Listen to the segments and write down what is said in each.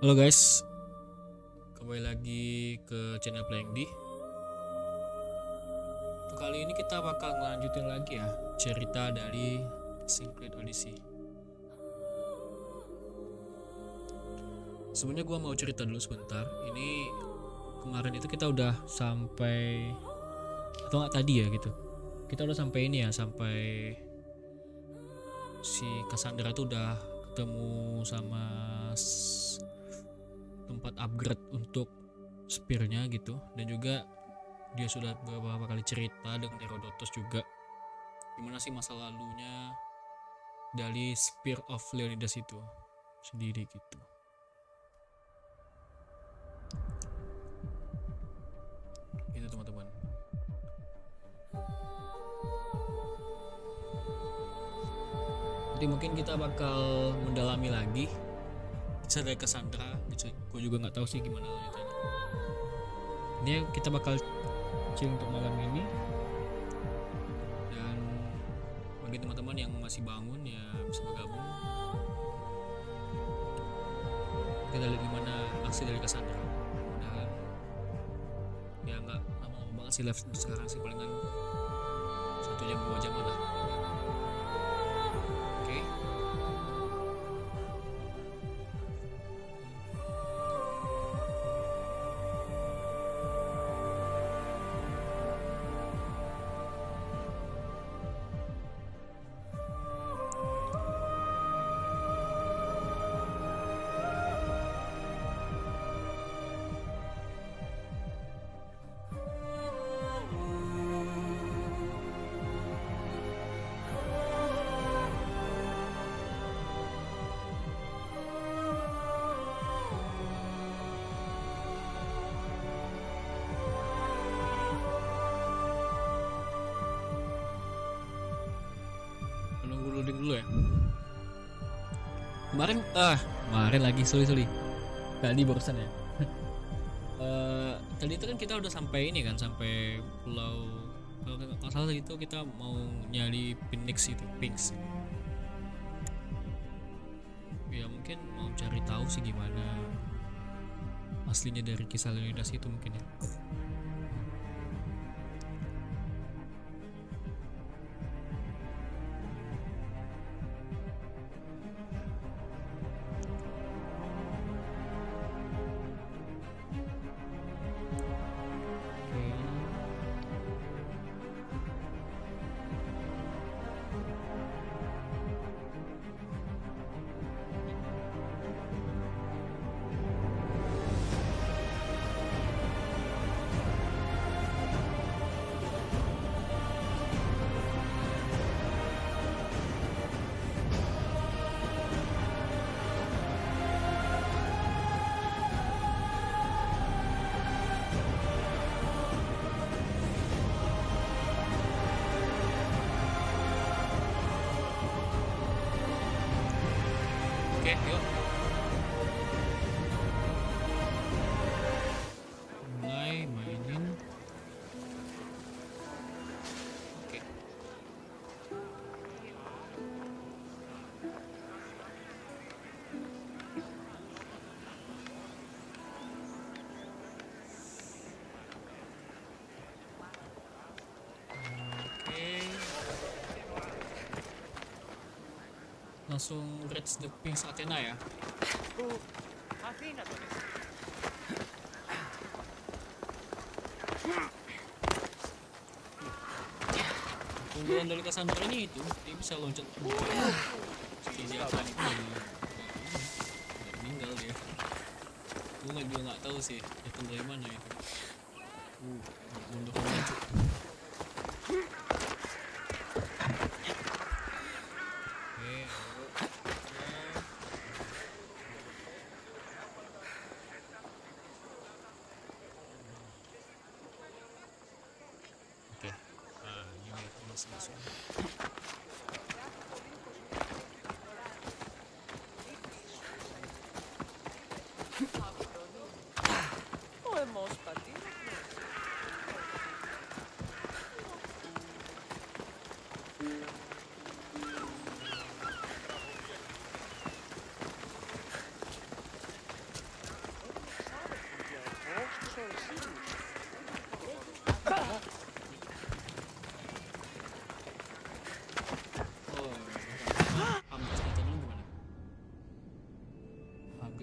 Halo guys, kembali lagi ke channel Playing D. Untuk kali ini kita bakal ngelanjutin lagi ya cerita dari Odyssey. Sebenarnya gua mau cerita dulu sebentar. Ini kemarin itu kita udah sampai, atau nggak tadi ya gitu. Kita udah sampai ini ya, sampai si Kassandra tuh udah ketemu sama tempat upgrade untuk spearnya gitu, dan juga dia sudah beberapa kali cerita dengan Herodotos juga gimana sih masa lalunya dari Spear of Leonidas itu sendiri gitu. Itu teman-teman. Jadi mungkin kita bakal mendalami lagi kisah dari Kassandra gitu. Gue juga nggak tahu sih gimana lanjutannya. Ini kita bakal chill untuk malam ini, dan bagi teman-teman yang masih bangun ya bisa bergabung. Kita lihat gimana aksi dari Kassandra. Mudah-mudahan ya nggak lama-lama banget sih live sekarang sih, palingan 1 jam 2 jam lah. Oke. Nunggu loading dulu ya. Kemarin lagi sorry tadi barusan ya. Tadi itu kan kita udah sampai ini kan, sampai pulau, kalau nggak salah tadi itu kita mau nyari Phoenix itu, Pinks. Ya mungkin mau cari tahu sih gimana aslinya dari kisah Leonidas itu mungkin ya. Oke, yuk. Mulai mainin. Oke. Langsung reach the Pinks Athena ya. Keunggulan dari Kassandra ini itu dia bisa loncat ke bawah. Si Athena itu udah meninggal dia. Gue juga nggak tahu sih datang dari mana itu. Mundur maju.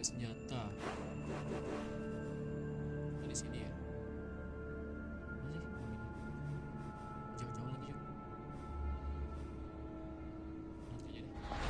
juga senjata. Di sini ya. Mana sih? Oh, ini. Jauh-jauh lagi yuk. Nanti aja deh. Udah kok.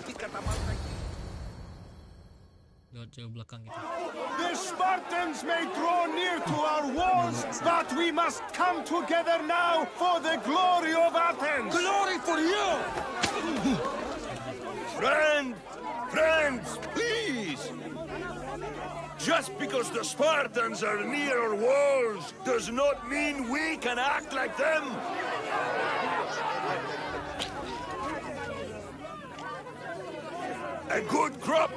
Kita mau lewat jauh belakang gitu. The Spartans may draw near to our walls, but we must come together now for the glory of Athens. Glory for you! Friends, please! Just because the Spartans are near our walls does not mean we can act like them. A good crop.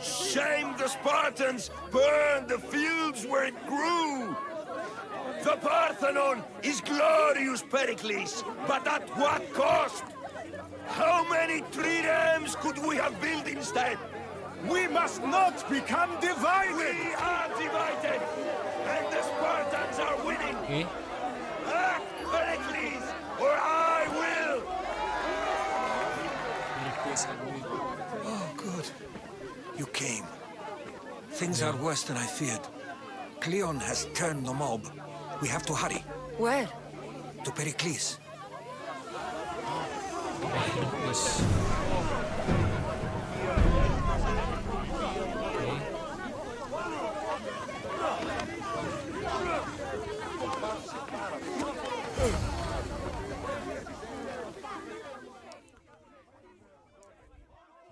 Shame the Spartans burned the fields where it grew. The Parthenon is glorious, Perikles, but at what cost? How many triremes could we have built instead? We must not become divided! We are divided! And the Spartans are winning! Okay. Act, Perikles, or I will! Oh, good. You came. Things are worse than I feared. Cleon has turned the mob. We have to hurry. Where? To Perikles. Yes.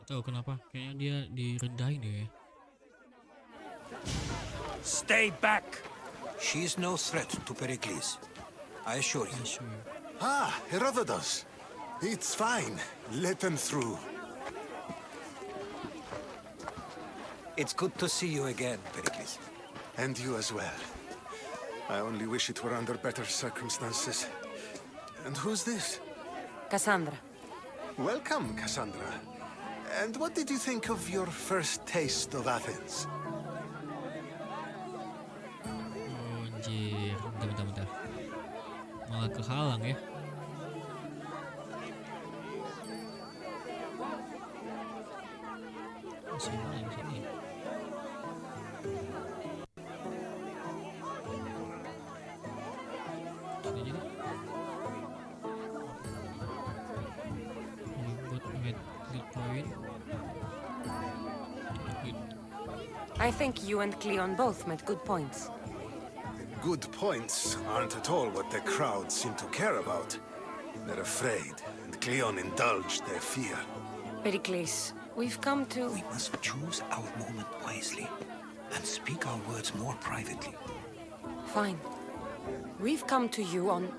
Tahu kenapa? Kayaknya dia direndahin deh ya. Stay back. She is no threat to Perikles. I assure you. Ah, Herodotos. It's fine. Let them through. It's good to see you again, Perikles. And you as well. I only wish it were under better circumstances. And who's this? Kassandra. Welcome, Kassandra. And what did you think of your first taste of Athens? Oh, anjir. Bentar. Malah kehalang ya. Di sini. Sini aja deh. Ini buat get point. I think you and Cleon both made good points. Good points aren't at all what the crowd seem to care about. They're afraid, and Cleon indulged their fear. Perikles, we've come to... We must choose our moment wisely and speak our words more privately. Fine. We've come to you on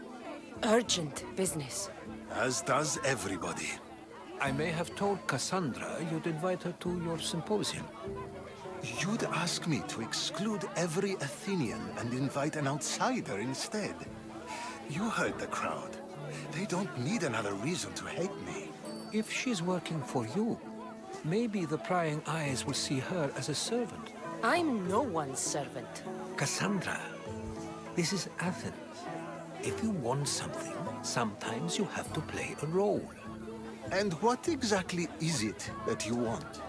urgent business. As does everybody. I may have told Kassandra you'd invite her to your symposium. You'd ask me to exclude every Athenian and invite an outsider instead. You heard the crowd. They don't need another reason to hate me. If she's working for you, maybe the prying eyes will see her as a servant. I'm no one's servant. Kassandra, this is Athens. If you want something, sometimes you have to play a role. And what exactly is it that you want?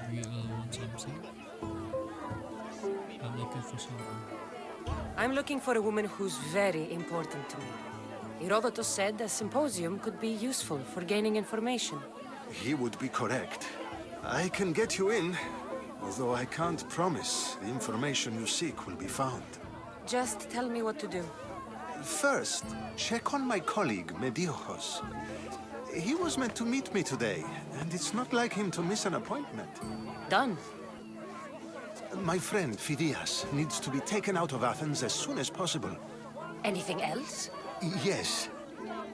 We all want something. I'm looking for someone. I'm looking for a woman who's very important to me. Herodotos said a symposium could be useful for gaining information. He would be correct. I can get you in, although I can't promise the information you seek will be found. Just tell me what to do. First, check on my colleague, Mediocos. He was meant to meet me today, and it's not like him to miss an appointment. Done. My friend, Phidias, needs to be taken out of Athens as soon as possible. Anything else? Yes.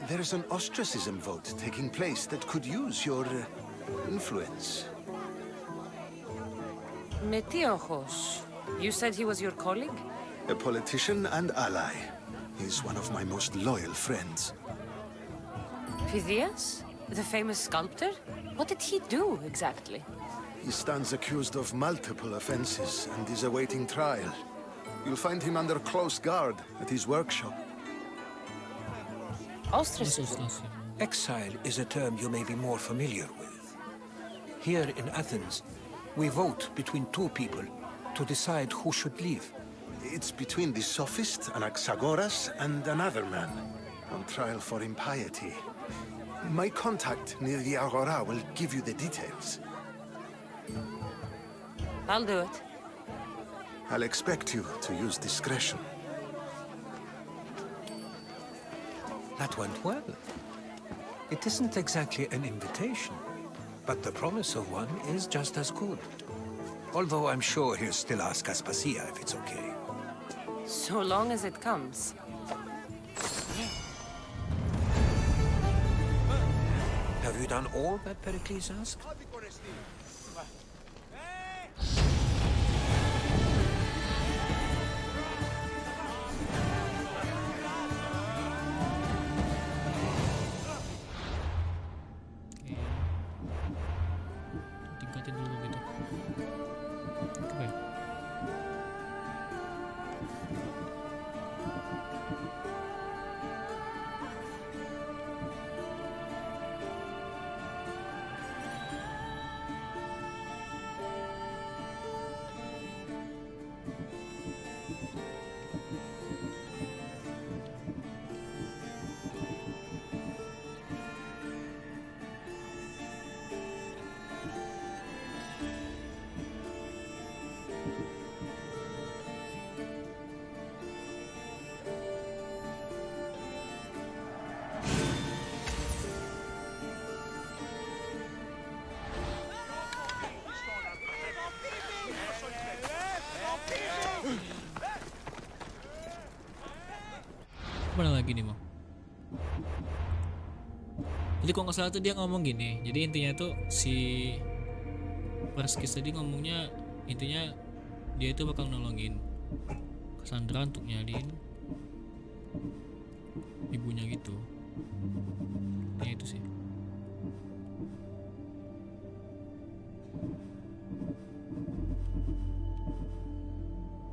There's an ostracism vote taking place that could use your influence. Metiochos. You said he was your colleague? A politician and ally. He's one of my most loyal friends. Phidias? The famous sculptor? What did he do, exactly? He stands accused of multiple offenses and is awaiting trial. You'll find him under close guard at his workshop. Ostracism. Exile is a term you may be more familiar with. Here in Athens, we vote between two people to decide who should leave. It's between the sophist Anaxagoras and another man on trial for impiety. My contact near the Agora will give you the details. I'll do it. I'll expect you to use discretion. That went well. It isn't exactly an invitation, but the promise of one is just as good. Although I'm sure he'll still ask Aspasia if it's okay. So long as it comes. Have you done all that Perikles asked? Tingkatin dulu gitu. Oke. Mana lagi nih, Mau? Jadi kalau nggak salah tuh dia ngomong gini. Jadi intinya tuh si Perikles tadi ngomongnya intinya dia itu bakal nolongin Kassandra untuk nyalin ibunya gitu. Ya itu sih.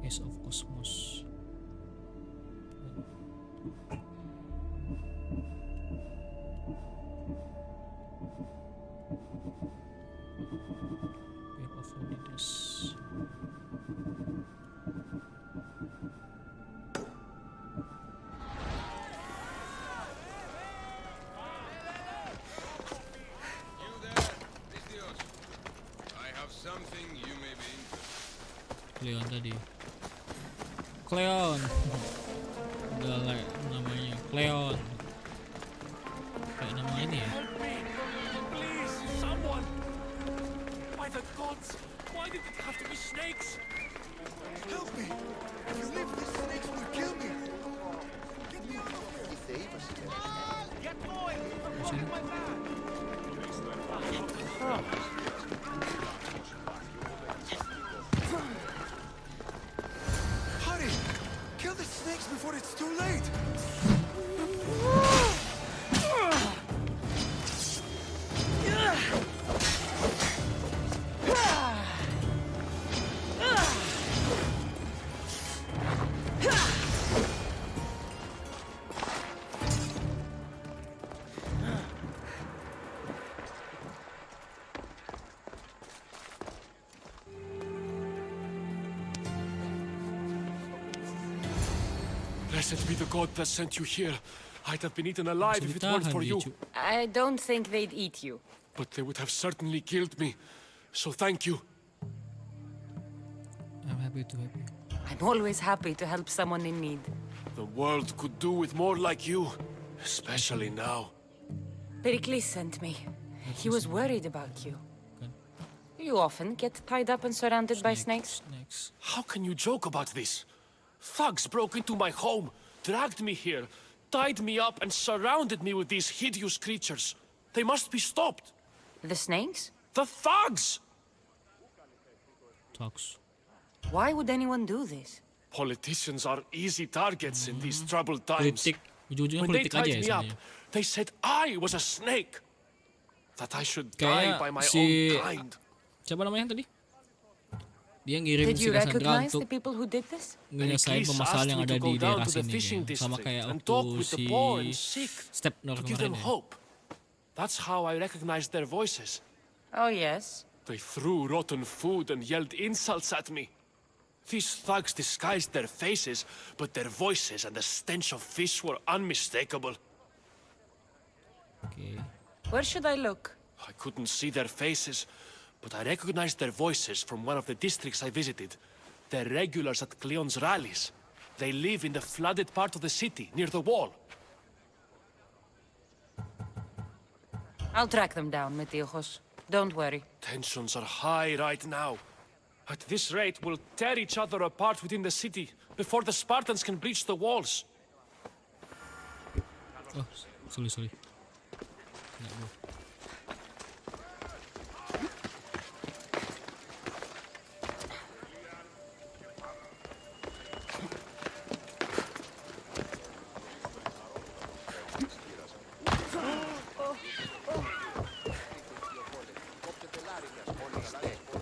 Ace of Cosmos. Pair of Holidays. Cleon tadi. Cleon. Udah lah namanya Cleon. Kayak nama ini ya. Please, someone! By the gods, why did it have to be snakes? Help me! If you leave, these snakes will kill me! Get me out of here! Get going! Sini. Hurry! Kill the snakes before it's too late! Blessed be the god that sent you here. I'd have been eaten alive if it weren't Ditahan for dia, you. cu. I don't think they'd eat you. But they would have certainly killed me. So thank you. I'm happy to help you. I'm always happy to help someone in need. The world could do with more like you. Especially now. Perikles sent me. He was worried about you. Kan? You often get tied up and surrounded by snakes. Snakes. How can you joke about this? Thugs broke into my home, dragged me here, tied me up and surrounded me with these hideous creatures. They must be stopped. The snakes? The thugs! Talks. Why would anyone do this? Politicians are easy targets in these troubled times. Politik. Ujung-ujungnya When they politik aja tied ya me up, sebenarnya. they said I was a snake. That I should die Kayak by my si own kind. siapa namanya tadi? Dia ngirim Did si you Kassandra recognize untuk the people who did this? menyelesaikan Perikles permasalahan asked yang me ada to di go down daerah to the sini fishing ya. Sama district kayak and waktu talk with the si poor and sick Stepnor to give kemarin them ya. hope. That's how I recognized their voices. Oh, yes. They threw rotten food and yelled insults at me. These thugs disguised their faces, but their voices and the stench of fish were unmistakable. Oke. Where should I look? I couldn't see their faces, but I recognized their voices from one of the districts I visited. They're regulars at Cleon's rallies. They live in the flooded part of the city, near the wall. I'll track them down, Metiojos. Don't worry. Tensions are high right now. At this rate, we'll tear each other apart within the city before the Spartans can breach the walls. Oh, sorry. Nggak, bro.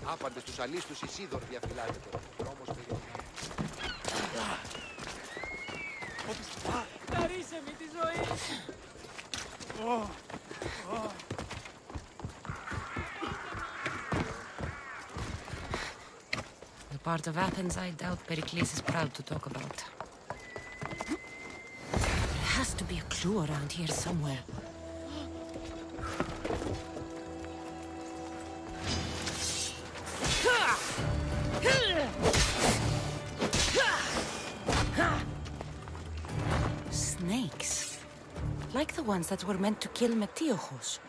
Άπαντες τους αλίστους Ισίδωρ διαφυλάγεται. Δρόμος Χαρίσε με τη ζωή! The part of Athens I doubt Perikles is proud to talk about. There has to be a clue around here somewhere. Snakes. Like the ones that were meant to kill Metiojos.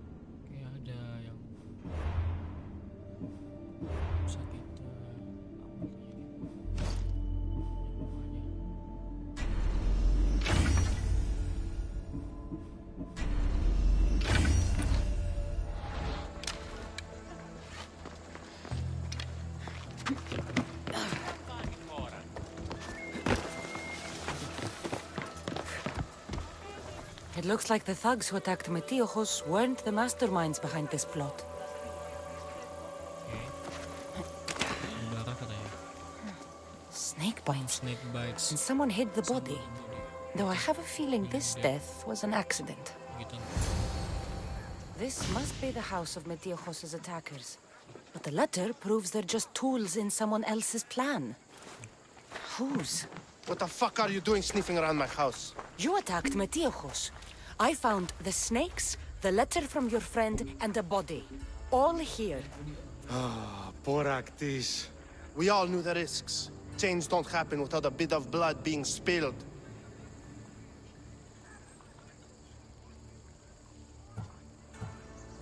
Oke, ada yang bisa kita ambil kayaknya. It looks like the thugs who attacked Metiojos weren't the masterminds behind this plot. Darah katanya. Snake bites. Snake bites. And someone hid the body. Though I have a feeling this death was an accident. Gitu. This must be the house of Metiojos' attackers. But the letter proves they're just tools in someone else's plan. Whose? What the fuck are you doing sniffing around my house? You attacked Metiojos. I found the snakes, the letter from your friend, and a body. All here. Poraktis. We all knew the risks. Change don't happen without a bit of blood being spilled.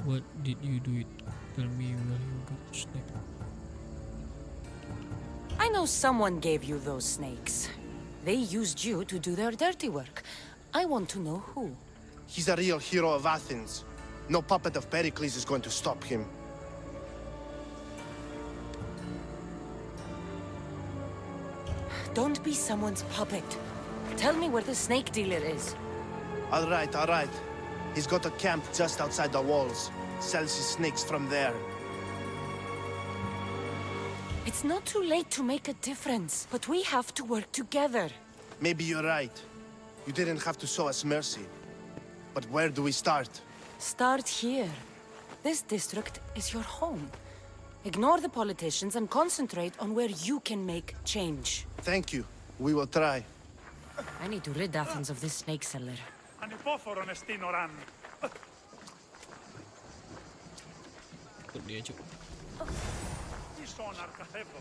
What did you do it? Tell me where you got snake. I know someone gave you those snakes. They used you to do their dirty work. I want to know who. He's a real hero of Athens. No puppet of Perikles is going to stop him. Don't be someone's puppet. Tell me where the snake dealer is. All right. He's got a camp just outside the walls. Sells his snakes from there. It's not too late to make a difference, but we have to work together. Maybe you're right. You didn't have to show us mercy. But where do we start? Start here. This district is your home. Ignore the politicians and concentrate on where you can make change. Thank you. We will try. I need to rid Athens of this snake seller. Ανυπόφορον εστίν οράν. Ikut dia cuk. Τι σώναρ καθεύω.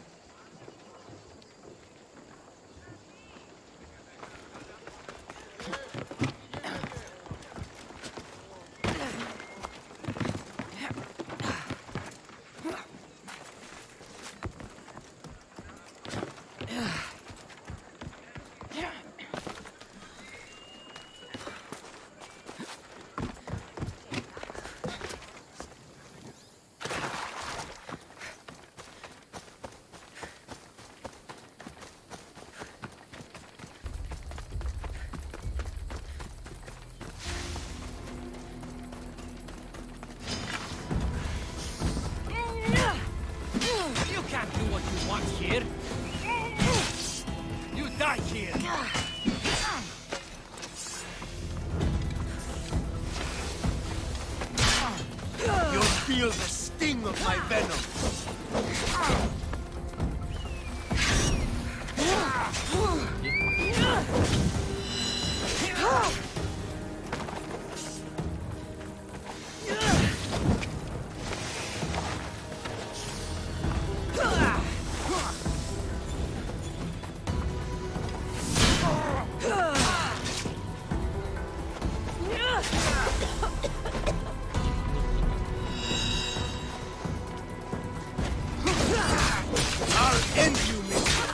here. You'll feel the sting of my venom. I'll end you, mister.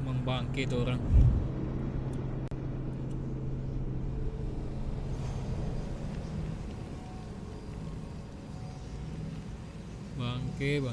Emang bangke tuh orang. Bangke.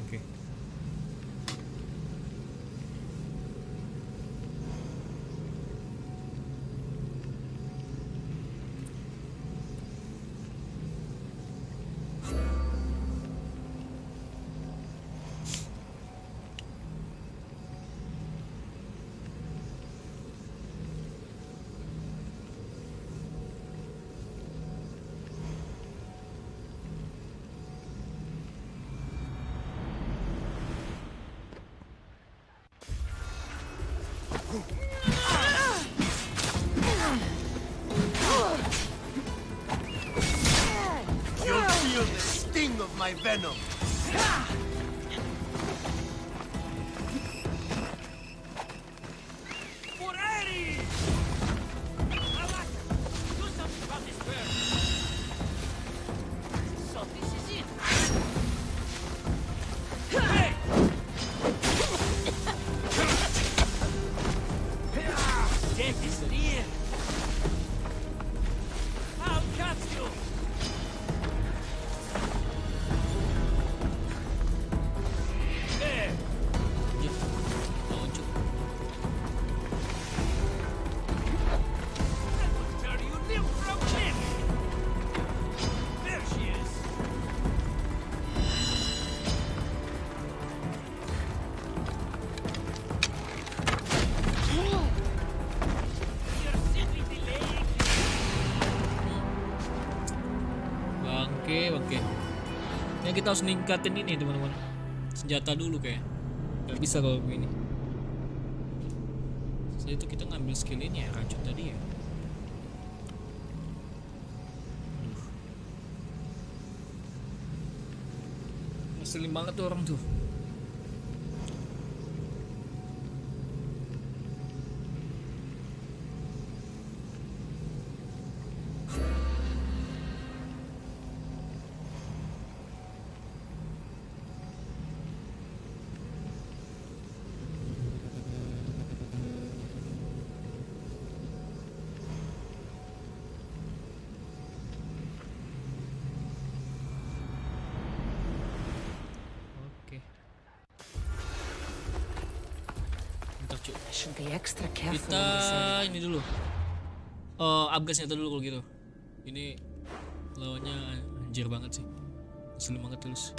You'll feel the sting of my venom. Bangke. Ya kita harus ningkatin ini teman-teman. Senjata dulu kayak. Gak bisa kalau begini. Setelah itu kita ngambil skill ini ya, racun tadi ya. Ngeselin banget tuh orang tuh. Should be extra careful in Kita this area. ini dulu. Upgrade senjata dulu kalau gitu. Ini lawannya anjir banget sih. Ngeselin banget terus.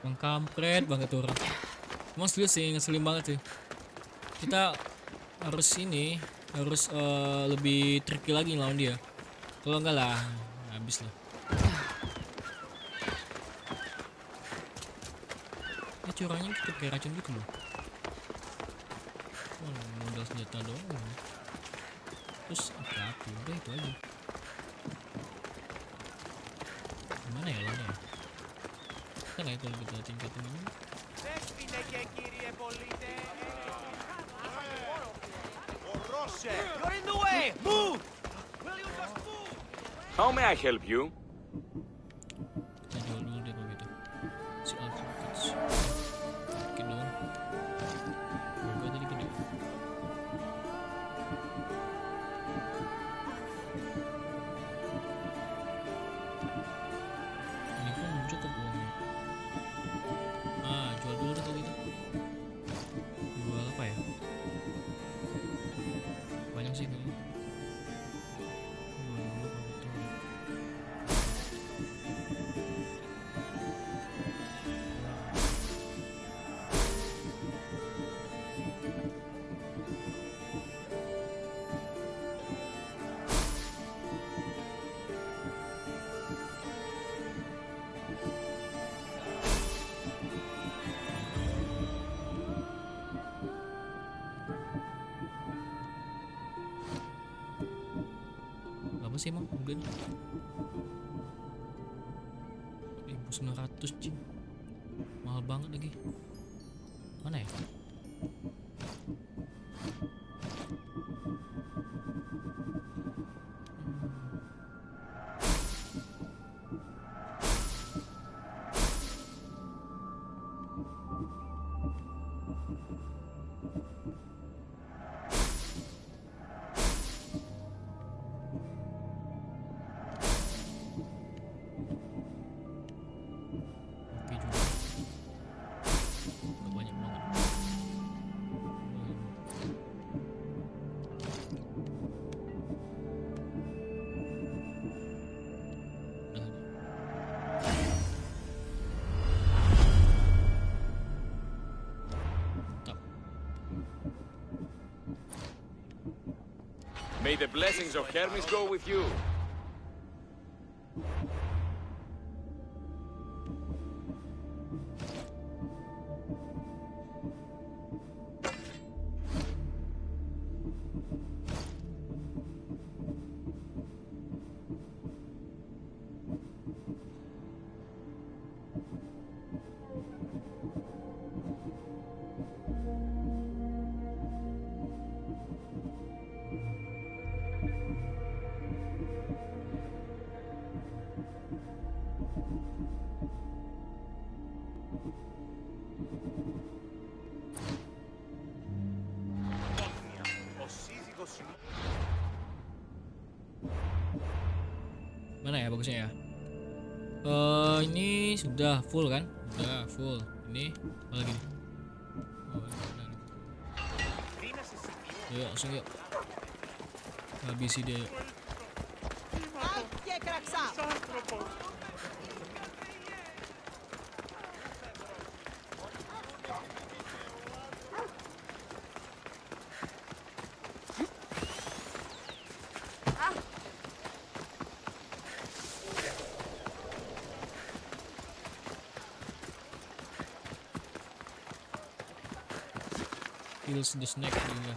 Emang kampret banget tuh orang. Emang serius sih, ngeselin banget sih. Kita harus lebih tricky lagi lawan dia. Kalau enggak lah, habis lah. Ini curangnya gitu kayak racun gitu loh. Modal senjata doang. Terus hati-hati, udah itu aja. Gimana ya lawannya? Kita nggak kalau kita tingkatin ini. You're in the way! Move! Will you just move? How may I help you? Kita jual dulu deh kalau gitu. Si advocates. Bikin dong. Berapa tadi gede? Ini pun belum cukup uangnya. Jual dulu deh kalau gitu. Jual apa ya? Banyak sih kayaknya. Jual dulu kalau gitu. Berapa sih emang harganya? 1.900 cing. Mahal banget lagi. Mana ya? Oke juga. Nggak banyak banget. Udah. Mantap. May the blessings of Hermes go with you. Mana ya bagusnya ya? Ini sudah full kan? Udah full. Ini apa lagi nih? Oh, ini udah. Yuk langsung yuk. Habisi dia yuk. Kills the snake juga.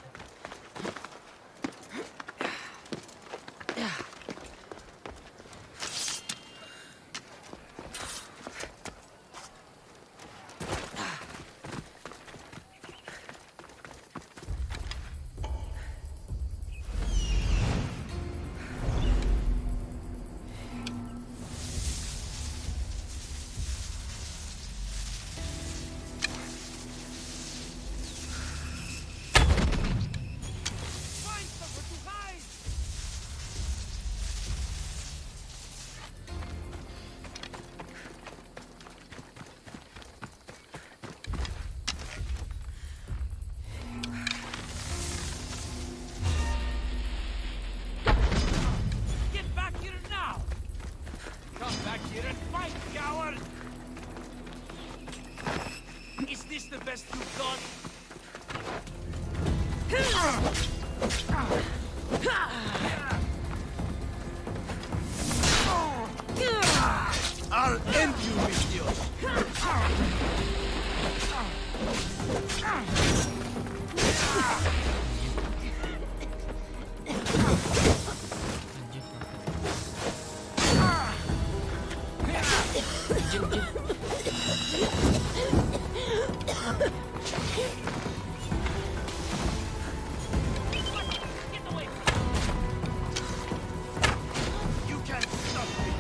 the best you've got? I'll end you, mis Dios. You can't stop me.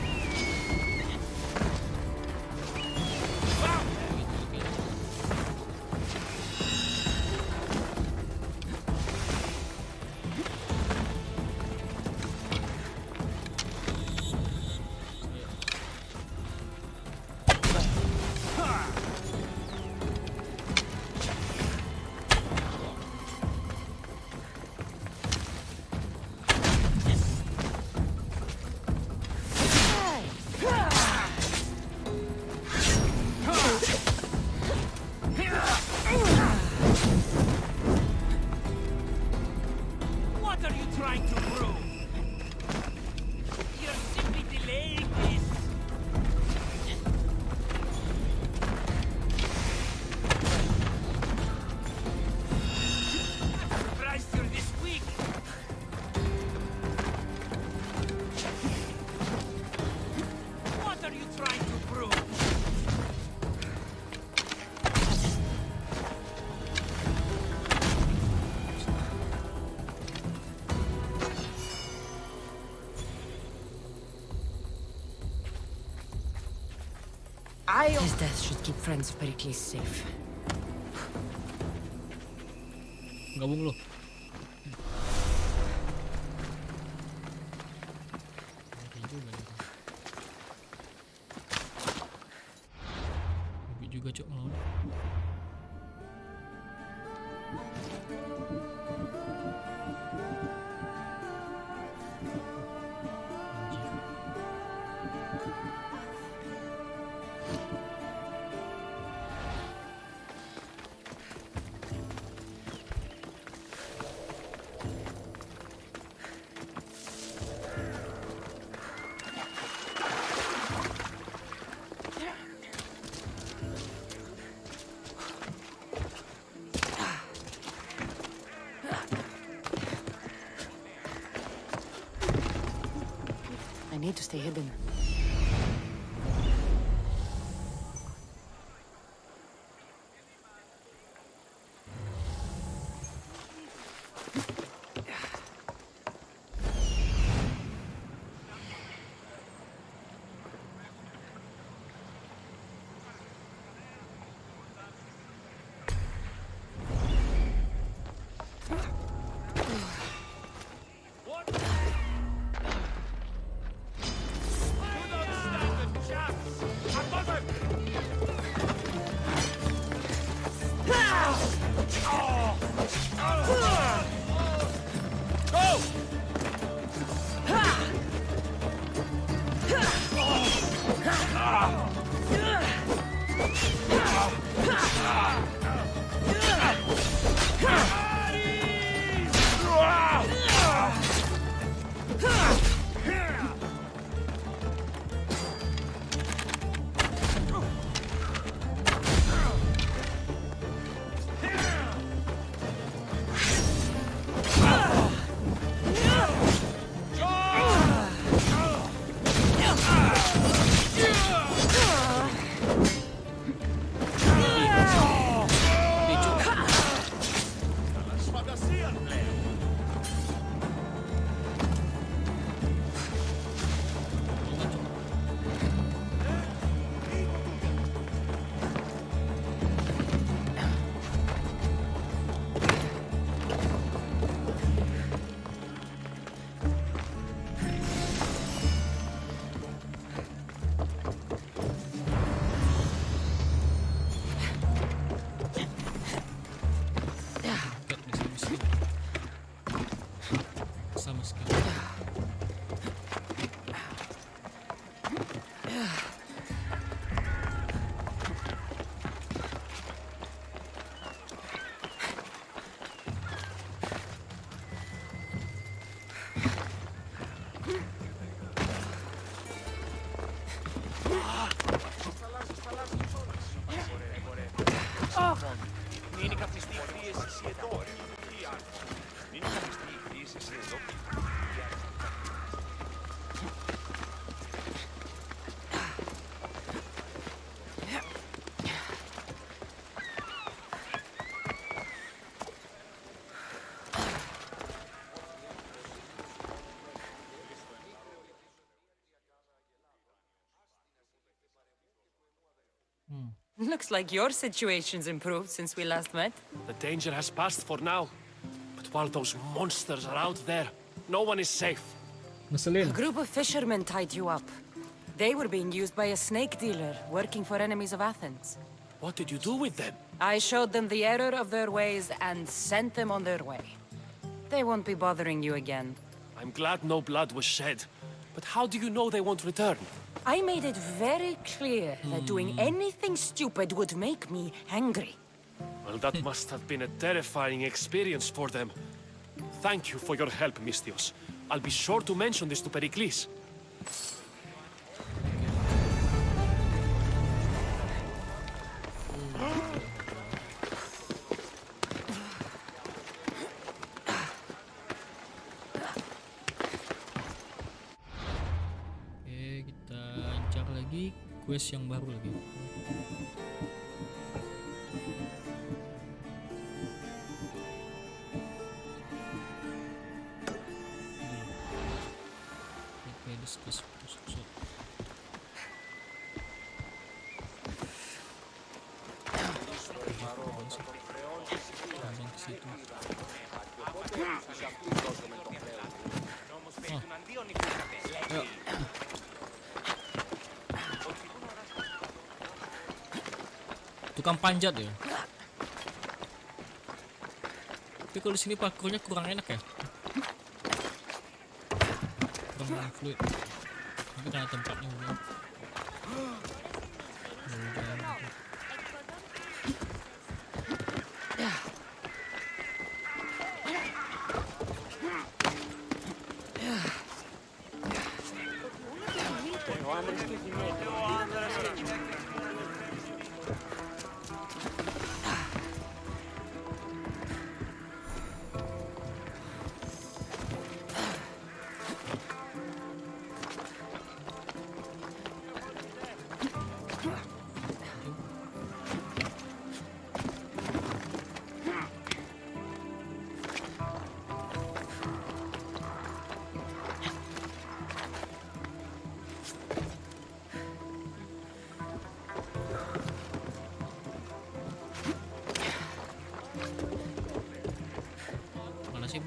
What are you trying to prove? You're simply delaying this. I'm surprised you're this weak. What are you trying to prove? His death should keep friends of Perikles safe. Gabung lu. Ngeri juga nih. Ngeri juga cok mau. I need to stay hidden. Μην καθιστεί η πίεση εδώ. Μην καθιστεί η πίεση εδώ. Looks like your situation's improved since we last met. The danger has passed for now. But while those monsters are out there, no one is safe. A Ngeselin. group of fishermen tied you up. They were being used by a snake dealer working for enemies of Athens. What did you do with them? I showed them the error of their ways and sent them on their way. They won't be bothering you again. I'm glad no blood was shed. But how do you know they won't return? I made it very clear that doing anything stupid would make me angry. Well, that must have been a terrifying experience for them. Thank you for your help, Mystios. I'll be sure to mention this to Perikles. Oke, kita incar lagi quest yang baru lagi. Oke, discuss Pusat. Abang ke situ. Ayo. Tukang panjat ya. Tapi kalau di sini parkurnya kurang enak ya. Kurang fluid. Mungkin karena tempatnya udah. Mana sih?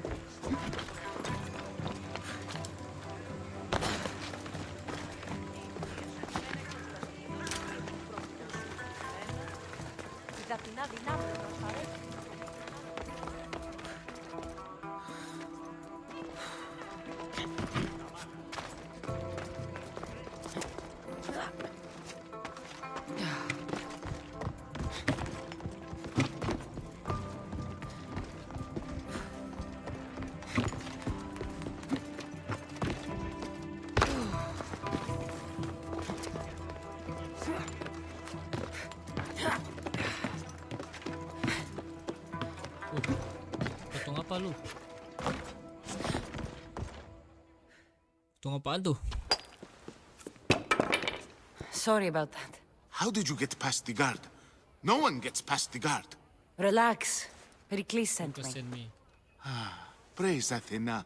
Potong apa lu? Potong apaan tuh? Sorry about that. How did you get past the guard? No one gets past the guard. Relax. Perikles sent Bukan me. send me. Praise Athena.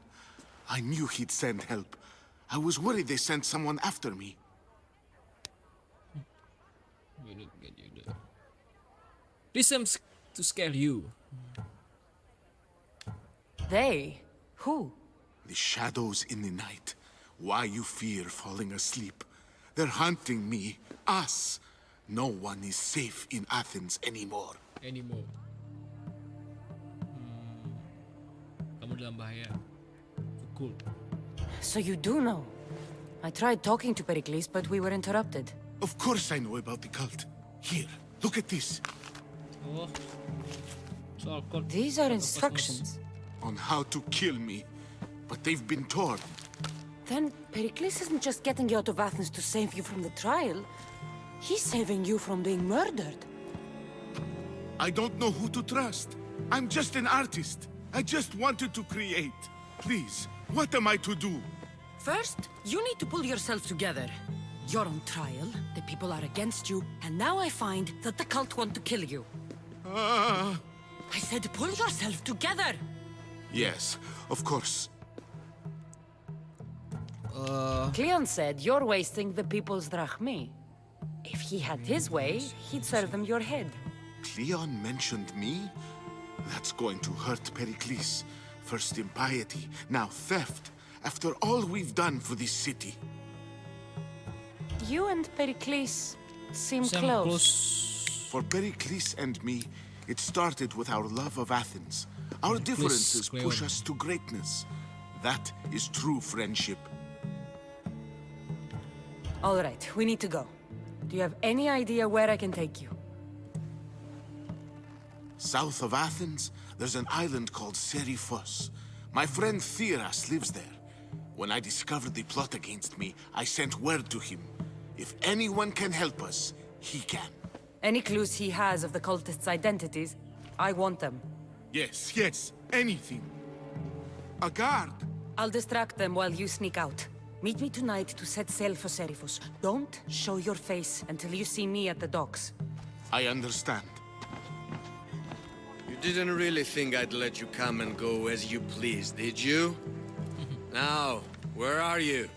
I knew he'd send help. I was worried they sent someone after me. This seems to scare you. They? Who? The shadows in the night. Why you fear falling asleep. They're hunting me, us. No one is safe in Athens anymore. Anymore. Kamu dalam bahaya. Cool. So you do know. I tried talking to Perikles, but we were interrupted. Of course I know about the cult. Here, look at this. Oh. Soal code. These are instructions. On how to kill me. But they've been torn. Then Perikles isn't just getting you out of Athens to save you from the trial. He's saving you from being murdered. I don't know who to trust. I'm just an artist. I just wanted to create. Please, what am I to do? First, you need to pull yourself together. You're on trial, the people are against you, and now I find that the cult want to kill you. Ah. I said pull yourself together! Yes, of course. Cleon said you're wasting the people's drachmi. If he had his way, he'd serve them your head. Cleon mentioned me? That's going to hurt Perikles. First impiety, now theft. After all we've done for this city. You and Perikles seem Sam close. For Perikles and me, it started with our love of Athens. Our differences push us to greatness. That is true friendship. All right, we need to go. Do you have any idea where I can take you? South of Athens, there's an island called Serifos. My friend Theras lives there. When I discovered the plot against me, I sent word to him. If anyone can help us, he can. Any clues he has of the cultists' identities, I want them. Yes, yes, anything. A guard. I'll distract them while you sneak out. Meet me tonight to set sail for Serifos. Don't show your face until you see me at the docks. I understand. You didn't really think I'd let you come and go as you please, did you? Now, where are you?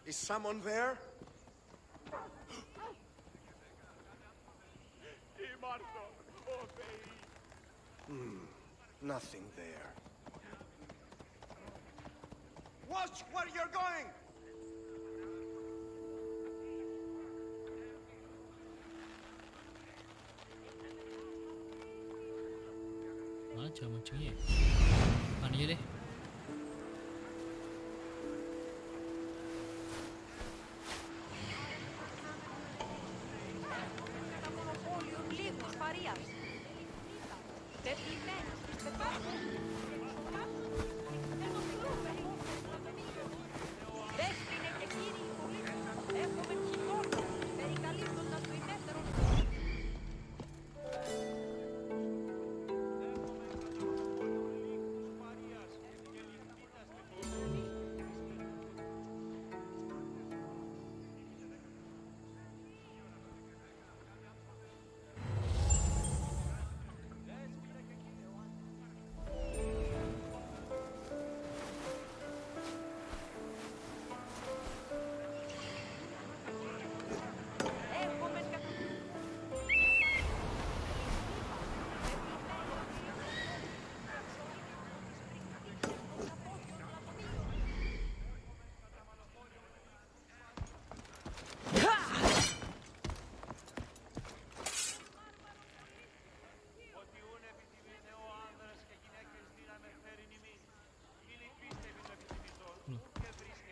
Is someone there? Nothing there. Watch where you're going! Mana cara mancingnya? Mana aja deh.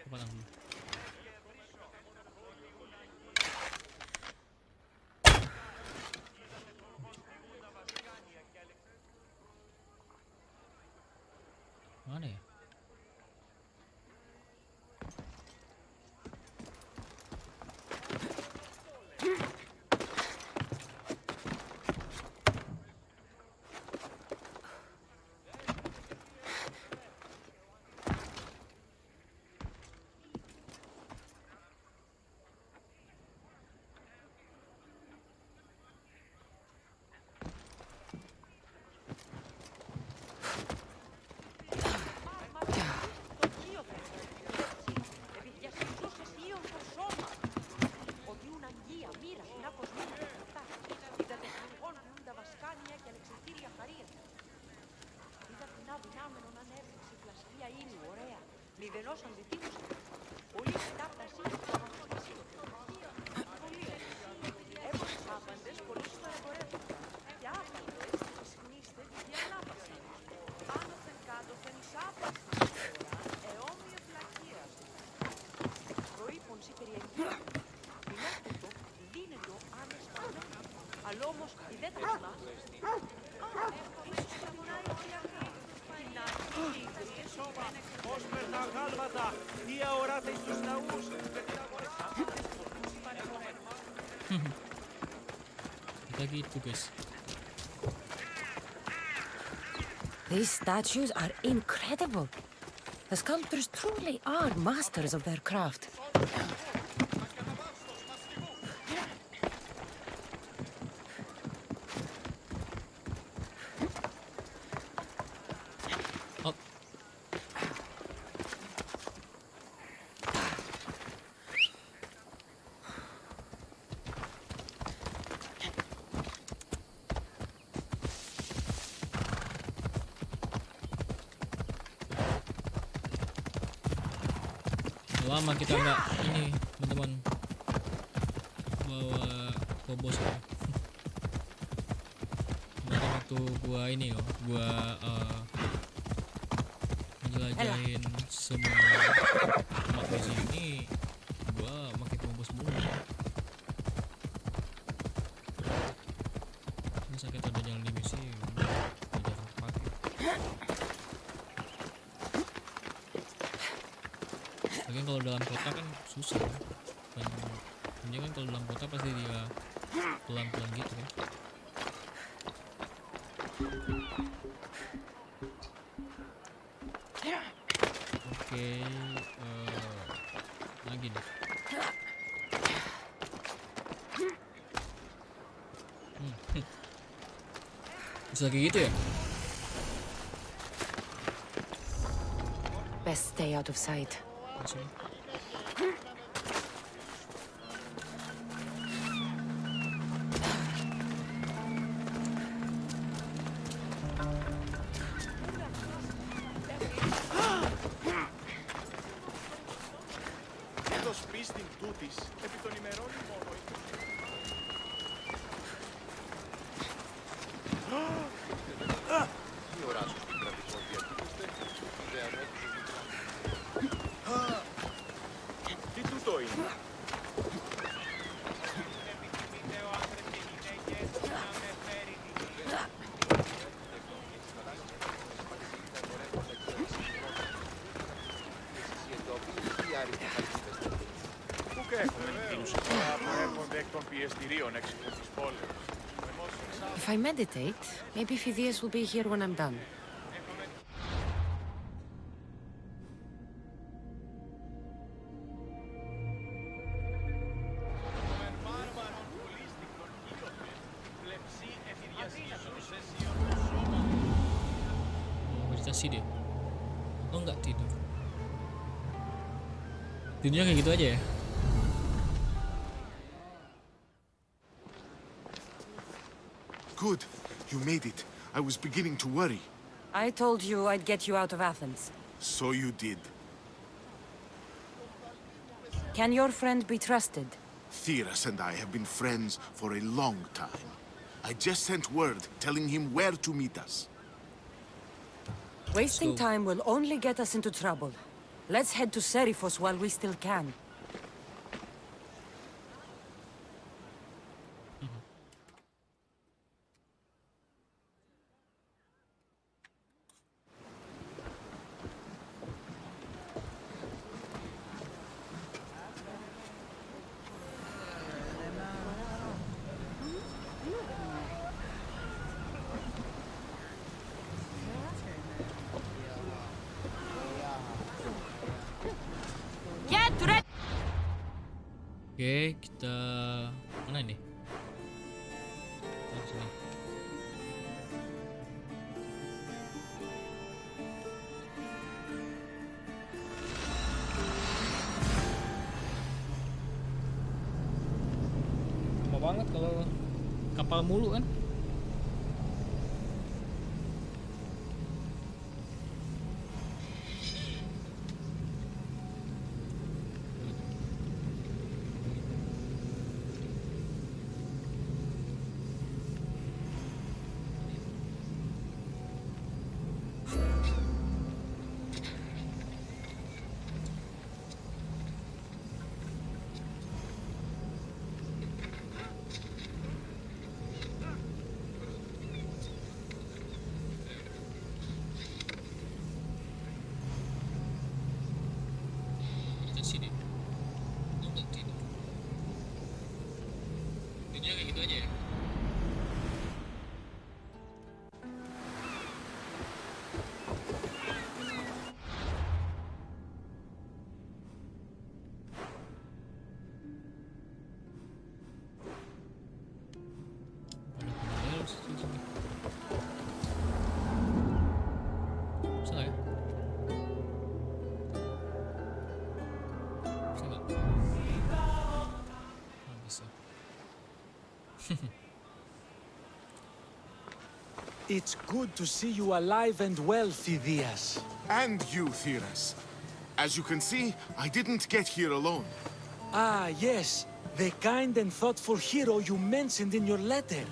Patang dulu. Mana ya? Ως με τα γάλματα, τι αοράτε στους ναούς, με την αγορά. Kita gitu guys. These statues are incredible. The sculptors truly are masters of their craft. Oh, lama kita nggak ini teman-teman bawa kobos ya. Kemarin waktu gua ini loh, gua menjelajahin semua tempat di sini, gua pakai kobos mulu. Masa kita udah jalan di misi, udah jarang pakai. Lagian kalau dalam kota kan susah kan. Dia kan kalau dalam kota pasti dia pelan-pelan gitu kan. Oke, lagi deh. Bisa kayak gitu ya? Best stay out of sight. Langsung. Το σπίστην τούτης, επί των ημερών μόνο. Τι οράσω στην κρατικό διατήρηστε, ιδέα με Τι τούτο είναι. Πού και έχουμε εκείνους τώρα που έρχονται εκ των πιεστηρίων έξυπνων της πόλεως. If I meditate, maybe Phidias will be here when I'm done. Meditasi deh. Oh nggak tidur. Tidurnya kayak gitu aja ya. Good. You made it. I was beginning to worry. I told you I'd get you out of Athens. So you did. Can your friend be trusted? Theras and I have been friends for a long time. I just sent word telling him where to meet us. Wasting So- time will only get us into trouble. Let's head to Seriphos while we still can. Get ready! Oke, kita mana ini? Oh, sini. Lama banget kalau kapal mulu kan? gitu aja ya. Bisa nggak ya? Bisa nggak? Nggak bisa. It's good to see you alive and well, Phidias. And you, Theras. As you can see, I didn't get here alone. Ah, yes. The kind and thoughtful hero you mentioned in your letter.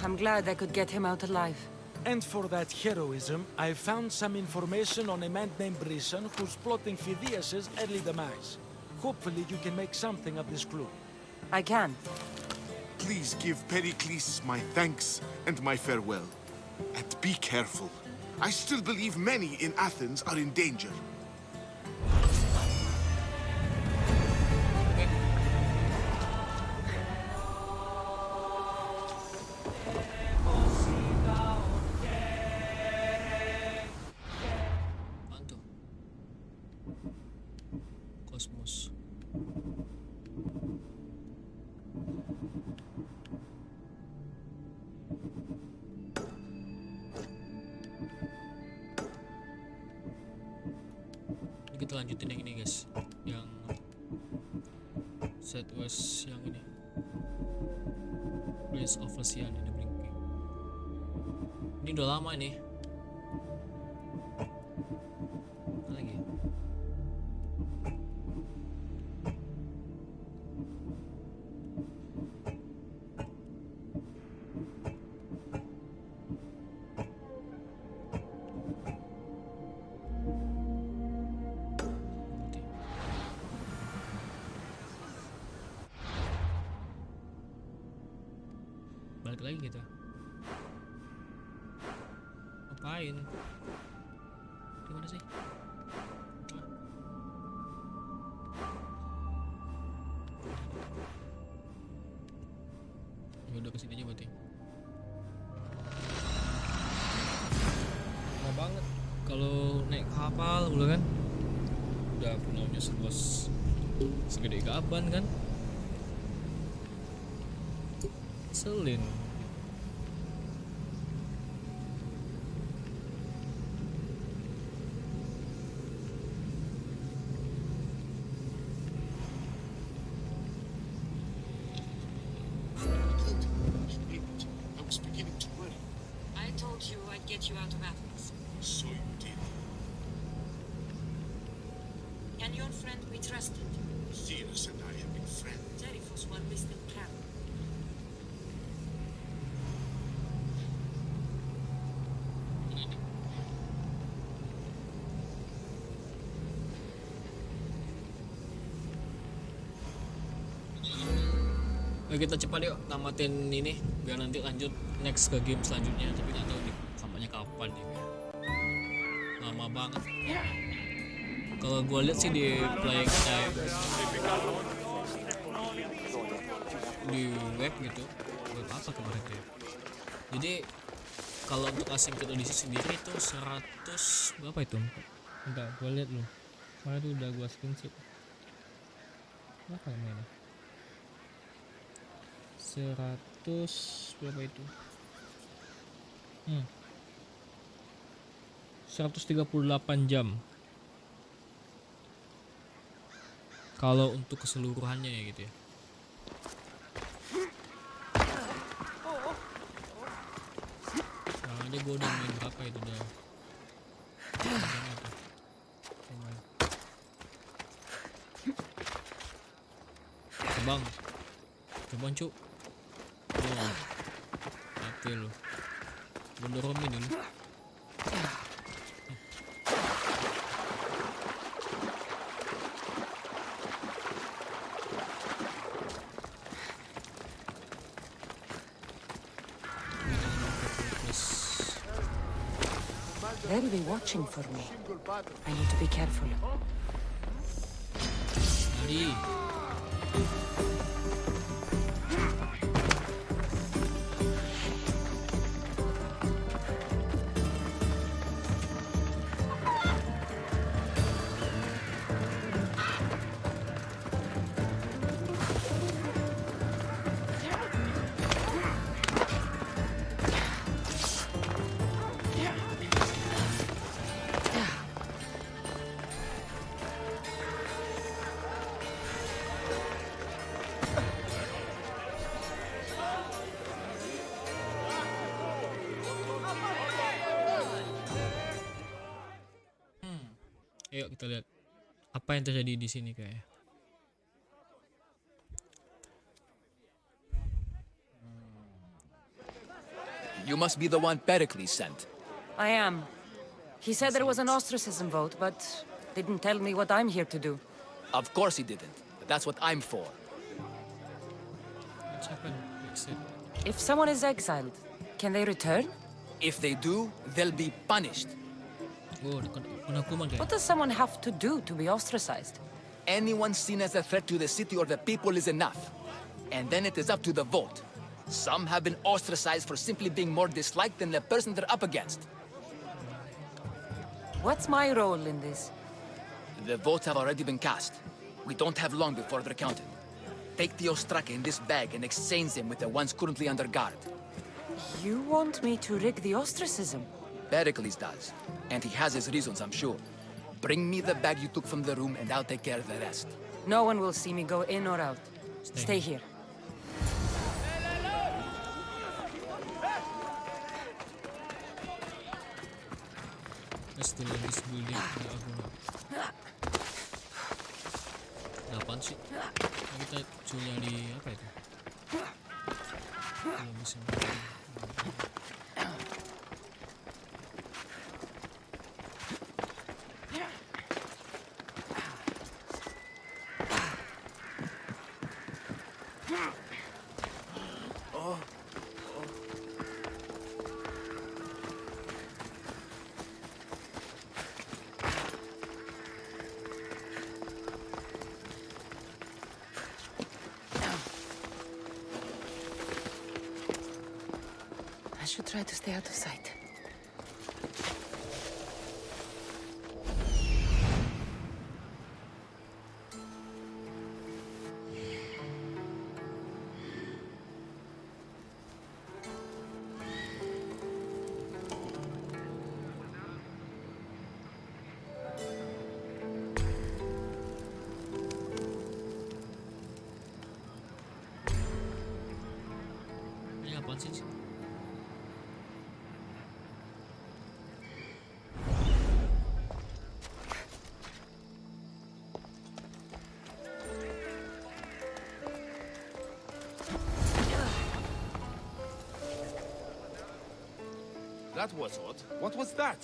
I'm glad I could get him out alive. And for that heroism, I found some information on a man named Brisson who's plotting Phidias' early demise. Hopefully you can make something of this clue. I can. Please give Perikles my thanks and my farewell. And be careful. I still believe many in Athens are in danger. Mantu. Kosmos. Ini kita lanjutin yang ini guys, yang Southwest yang ini, Place of Ocean ini blinking. Ini udah lama ini. Apa lagi? Balik lagi kita. Ngapain? Di mana sih? Ah. Ya udah kesini aja berarti. Lama banget kalau naik kapal dulu kan. Udah punaunya seluas segede gaban kan. Selin. I was beginning to worry. I told you I'd get you out of Athens. So you did. Can your friend be trusted? Theras and I have been friends. Xeriphos one distant camp. Oke, kita cepat yuk tamatin ini biar nanti lanjut next ke game selanjutnya, tapi nggak tahu nih sampainya kapan nih. Lama banget. Kalau gue lihat sih di playing time di web gitu, web apa kemarin tuh ya. Jadi kalau untuk asing ke Odyssey sendiri itu 100 berapa itu? Entar gue lihat lu. Kemarin tuh udah gue screenshot. Apa namanya? 100 berapa itu? 138 jam. Kalau untuk keseluruhannya ya gitu ya. Nah, aja gue udah main berapa itu udah. Terbang. Terbang cuk. Oh, apa lu? Mendoromin dulu. They'll be watching for me. I need to be careful. Jadi Ayo kita lihat apa yang terjadi di sini kayak. You must be the one Perikles sent. I am. He said there was an ostracism vote, but didn't tell me what I'm here to do. Of course he didn't. But that's what I'm for. What's happened? Exit. If someone is exiled, can they return? If they do, they'll be punished. Oh, kena hukuman kayak. What does someone have to do to be ostracized? Anyone seen as a threat to the city or the people is enough. And then it is up to the vote. Some have been ostracized for simply being more disliked than the person they're up against. What's my role in this? The votes have already been cast. We don't have long before they're counted. Take the ostraka in this bag and exchange them with the ones currently under guard. You want me to rig the ostracism? Pericles does. And he has his reasons, I'm sure. Bring me the bag you took from the room and I'll take care of the rest. No one will see me go in or out. Stay here. Let's still in this building. Nggak, aku nggak. Apaan sih? Nah, kita cuci di apa itu? Belum bisa. I should try to stay out of sight. Ini apaan sih? That was odd. What was that?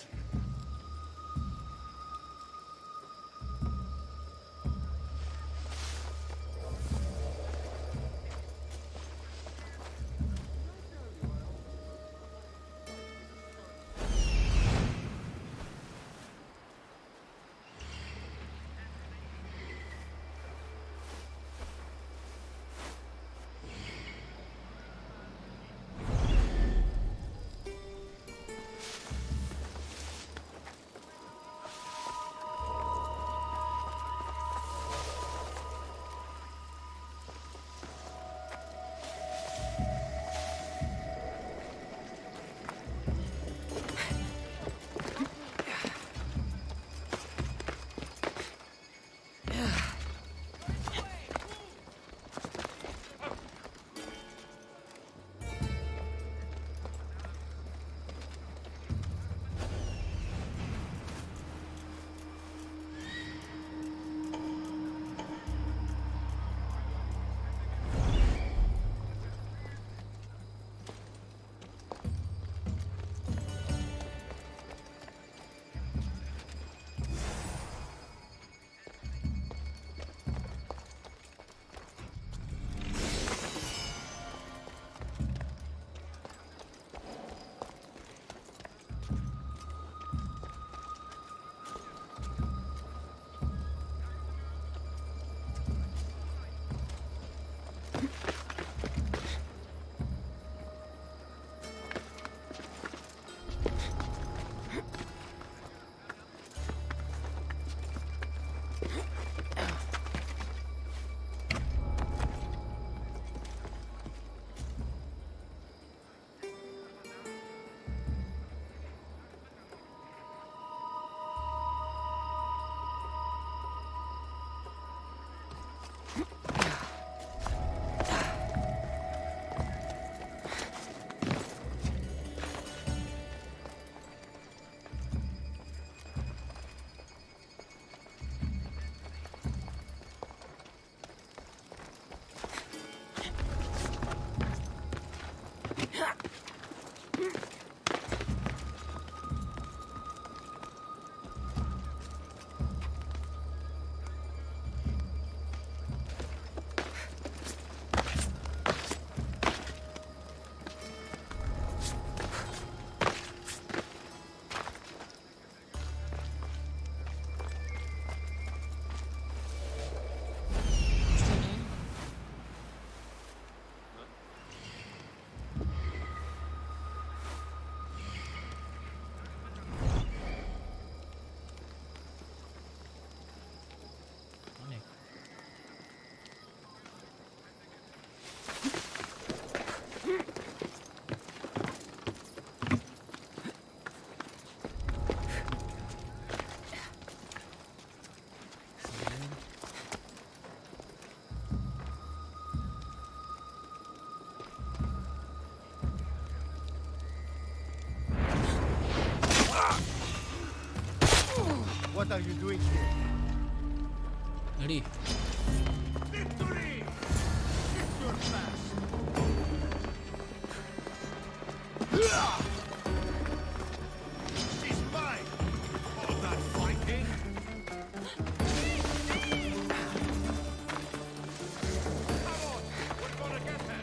What are you doing here? Lari. Victory! Get your fast! She's mine! All that fighting! Come on! We're gonna get her!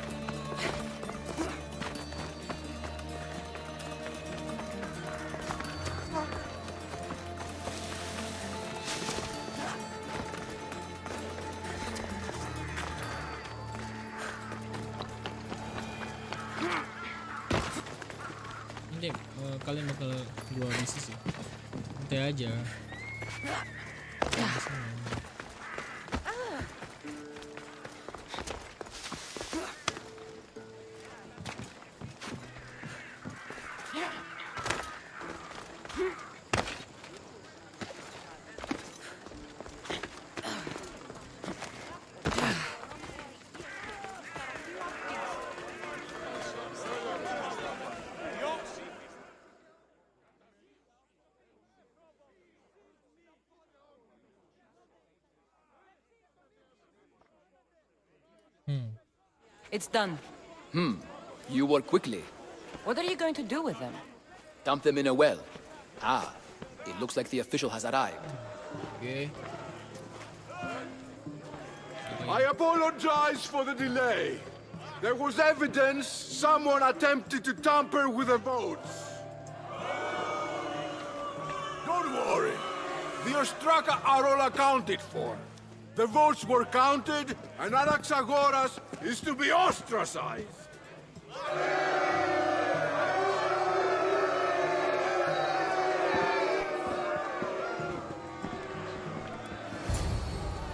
Nanti kalian bakal gua misi sih. Nanti aja. It's done. You work quickly. What are you going to do with them? Dump them in a well. Ah, it looks like the official has arrived. Oke. I apologize for the delay. There was evidence someone attempted to tamper with the votes. Don't worry. The Ostraka are all accounted for. The votes were counted, and Anaxagoras is to be ostracized.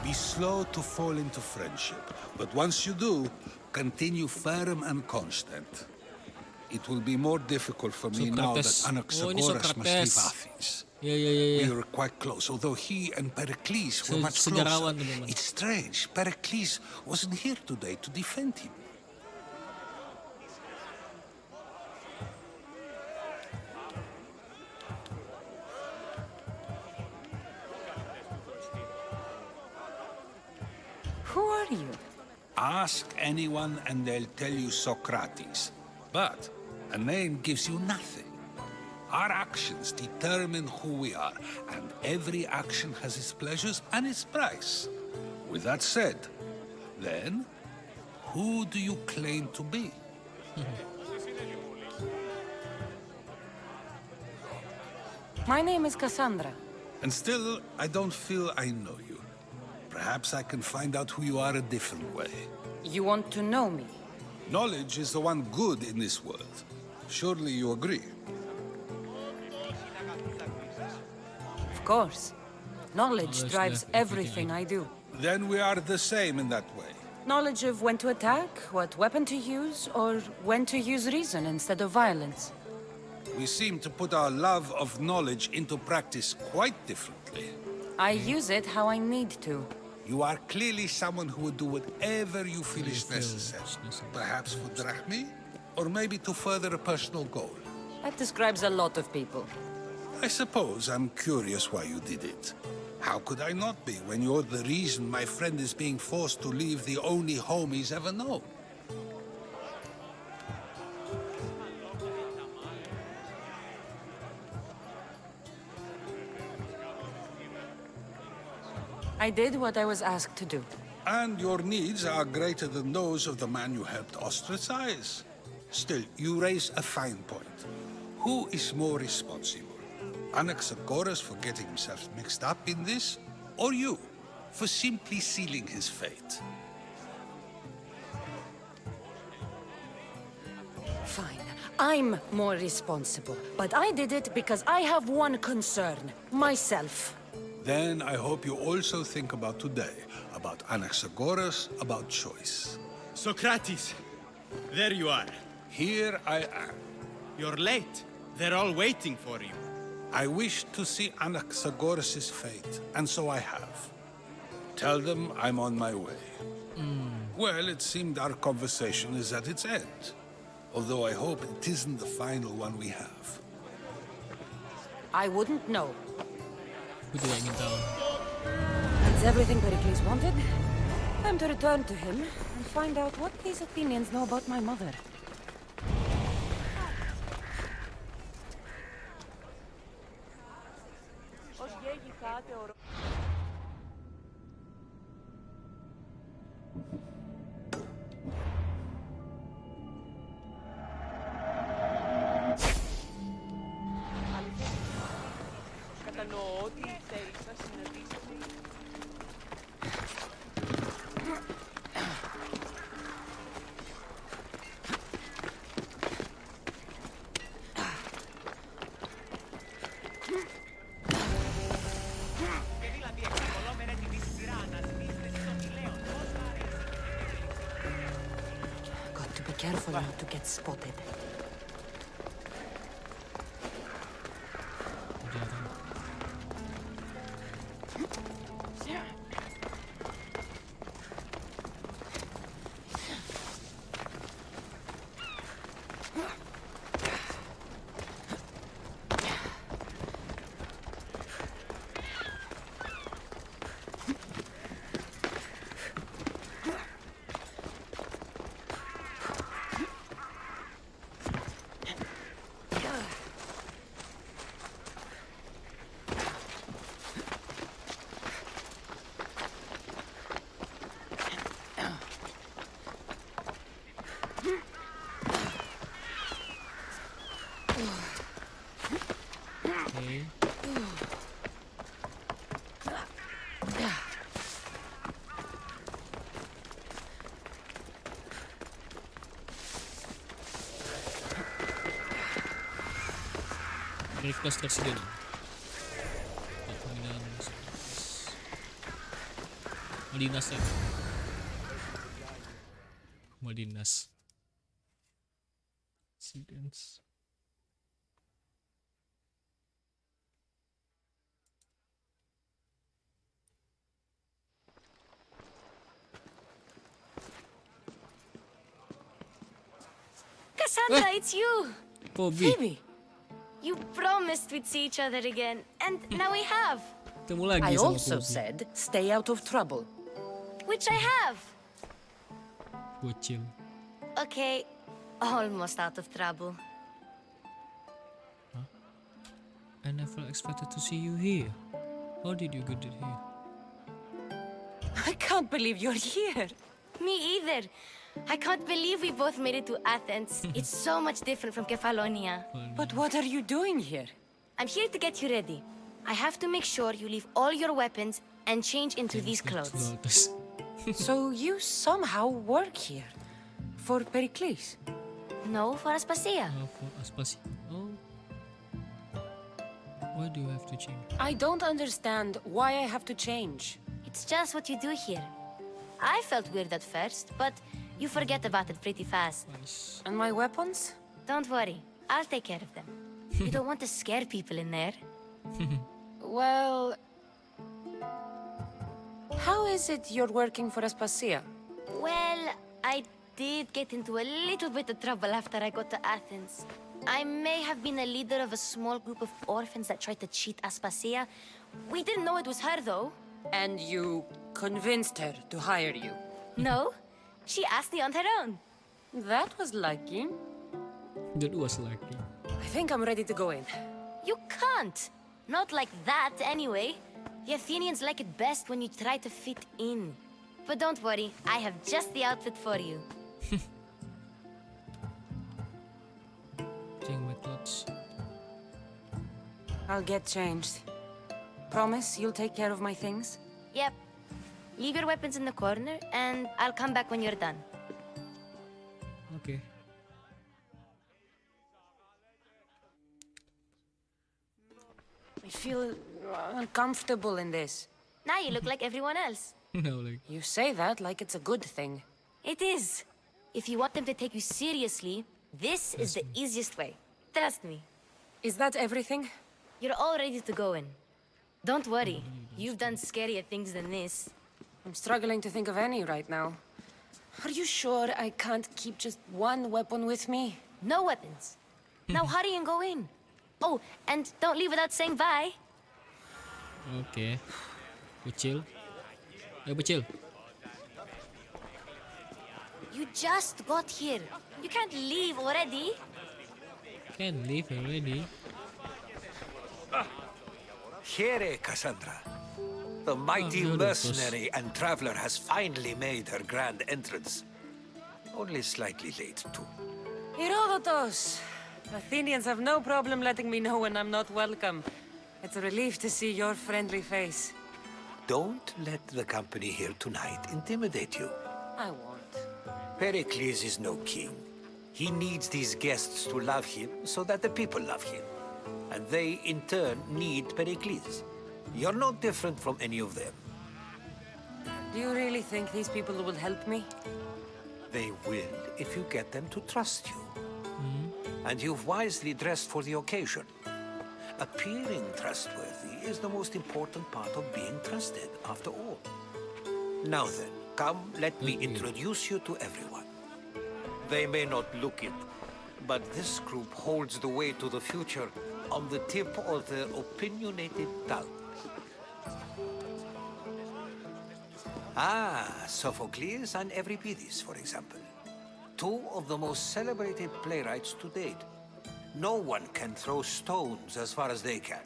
Be slow to fall into friendship, but once you do, continue firm and constant. It will be more difficult for me now that Socrates. Oh, ini Anaxagoras must leave Socrates. Athens. Ya. We were quite close, although he and Perikles were much Sejarawan, closer. teman-teman. It's strange, Perikles wasn't here today to defend him. Who are you? Ask anyone and they'll tell you Socrates. But a name gives you nothing. Our actions determine who we are, and every action has its pleasures and its price. With that said, then, who do you claim to be? My name is Kassandra. And still, I don't feel I know you. Perhaps I can find out who you are a different way. You want to know me? Knowledge is the one good in this world. Surely you agree? Of course. Knowledge Knowledge drives drives everything everything I I do. Then we are the same in that way. Knowledge of when to attack, what weapon to use, or when to use reason instead of violence. We seem to put our love of knowledge into practice quite differently. I use it how I need to. You are clearly someone who would do whatever you feel is necessary. Perhaps for drachmi, or maybe to further a personal goal. That describes a lot of people. I suppose I'm curious why you did it. How could I not be when you're the reason my friend is being forced to leave the only home he's ever known? I did what I was asked to do. And your needs are greater than those of the man you helped ostracize. Still, you raise a fine point. Who is more responsible? Anaxagoras for getting himself mixed up in this, or you for simply sealing his fate? Fine. I'm more responsible. But I did it because I have one concern. Myself. Then I hope you also think about today, about Anaxagoras, about choice. Socrates, there you are. Here I am. You're late. They're all waiting for you. I wish to see Anaxagoras' fate, and so I have. Tell them I'm on my way. Well, it seemed our conversation is at its end. Although I hope it isn't the final one we have. I wouldn't know. Aku tidak ingin tahu. That's everything Perikles wanted. Time to return to him and find out what these Athenians know about my mother. Got to be careful not to get spotted. Perikles tersedia. Madinas ya. Madinas. Residence. Kassandra, it's you! Bobby. Phoebe! You promised we'd see each other again, and now we have. Ketemu lagi I sama also Bobby. said, stay out of trouble. Which I have. Bocil. Okay, almost out of trouble. I never expected to see you here. How did you get here? I can't believe you're here. Me either. I can't believe we both made it to Athens. It's so much different from Kefalonia. But what are you doing here? I'm here to get you ready. I have to make sure you leave all your weapons and change into these clothes. So you somehow work here? For Perikles? No, for Aspasia. For Aspasia. Oh. Why do you have to change? I don't understand why I have to change. It's just what you do here. I felt weird at first, but you forget about it pretty fast. Nice. And my weapons? Don't worry, I'll take care of them. You don't want to scare people in there. Well... How is it you're working for Aspasia? Well, I did get into a little bit of trouble after I got to Athens. I may have been a leader of a small group of orphans that tried to cheat Aspasia. We didn't know it was her, though. And you convinced her to hire you? No, she asked me on her own. That was lucky. That was lucky. I think I'm ready to go in. You can't. Not like that, anyway. The Athenians like it best when you try to fit in. But don't worry, I have just the outfit for you. Change my clothes. I'll get changed. Promise you'll take care of my things? Yep. Leave your weapons in the corner, and I'll come back when you're done. Okay. I feel uncomfortable in this. Now you look like everyone else. No, like... You say that like it's a good thing. It is. If you want them to take you seriously, this is the easiest way. Trust me. Is that everything? You're all ready to go in. Don't worry. You've done scarier things than this. I'm struggling to think of any right now. Are you sure I can't keep just one weapon with me? No weapons. Now hurry and go in. Oh, and don't leave without saying bye. Oke. Bocil. Bocil. You just got here. You can't leave already. Can leave already. Here, Kassandra. The mighty mercenary and traveler has finally made her grand entrance. Only slightly late, too. Herodotos! Athenians have no problem letting me know when I'm not welcome. It's a relief to see your friendly face. Don't let the company here tonight intimidate you. I won't. Perikles is no king. He needs these guests to love him so that the people love him. And they, in turn, need Perikles. You're no different from any of them. Do you really think these people will help me? They will if you get them to trust you. And you've wisely dressed for the occasion. Appearing trustworthy is the most important part of being trusted, after all. Now then, come, let me introduce you to everyone. They may not look it, but this group holds the way to the future on the tip of their opinionated tongues. Sophocles and Euripides, for example. Two of the most celebrated playwrights to date. No one can throw stones as far as they can.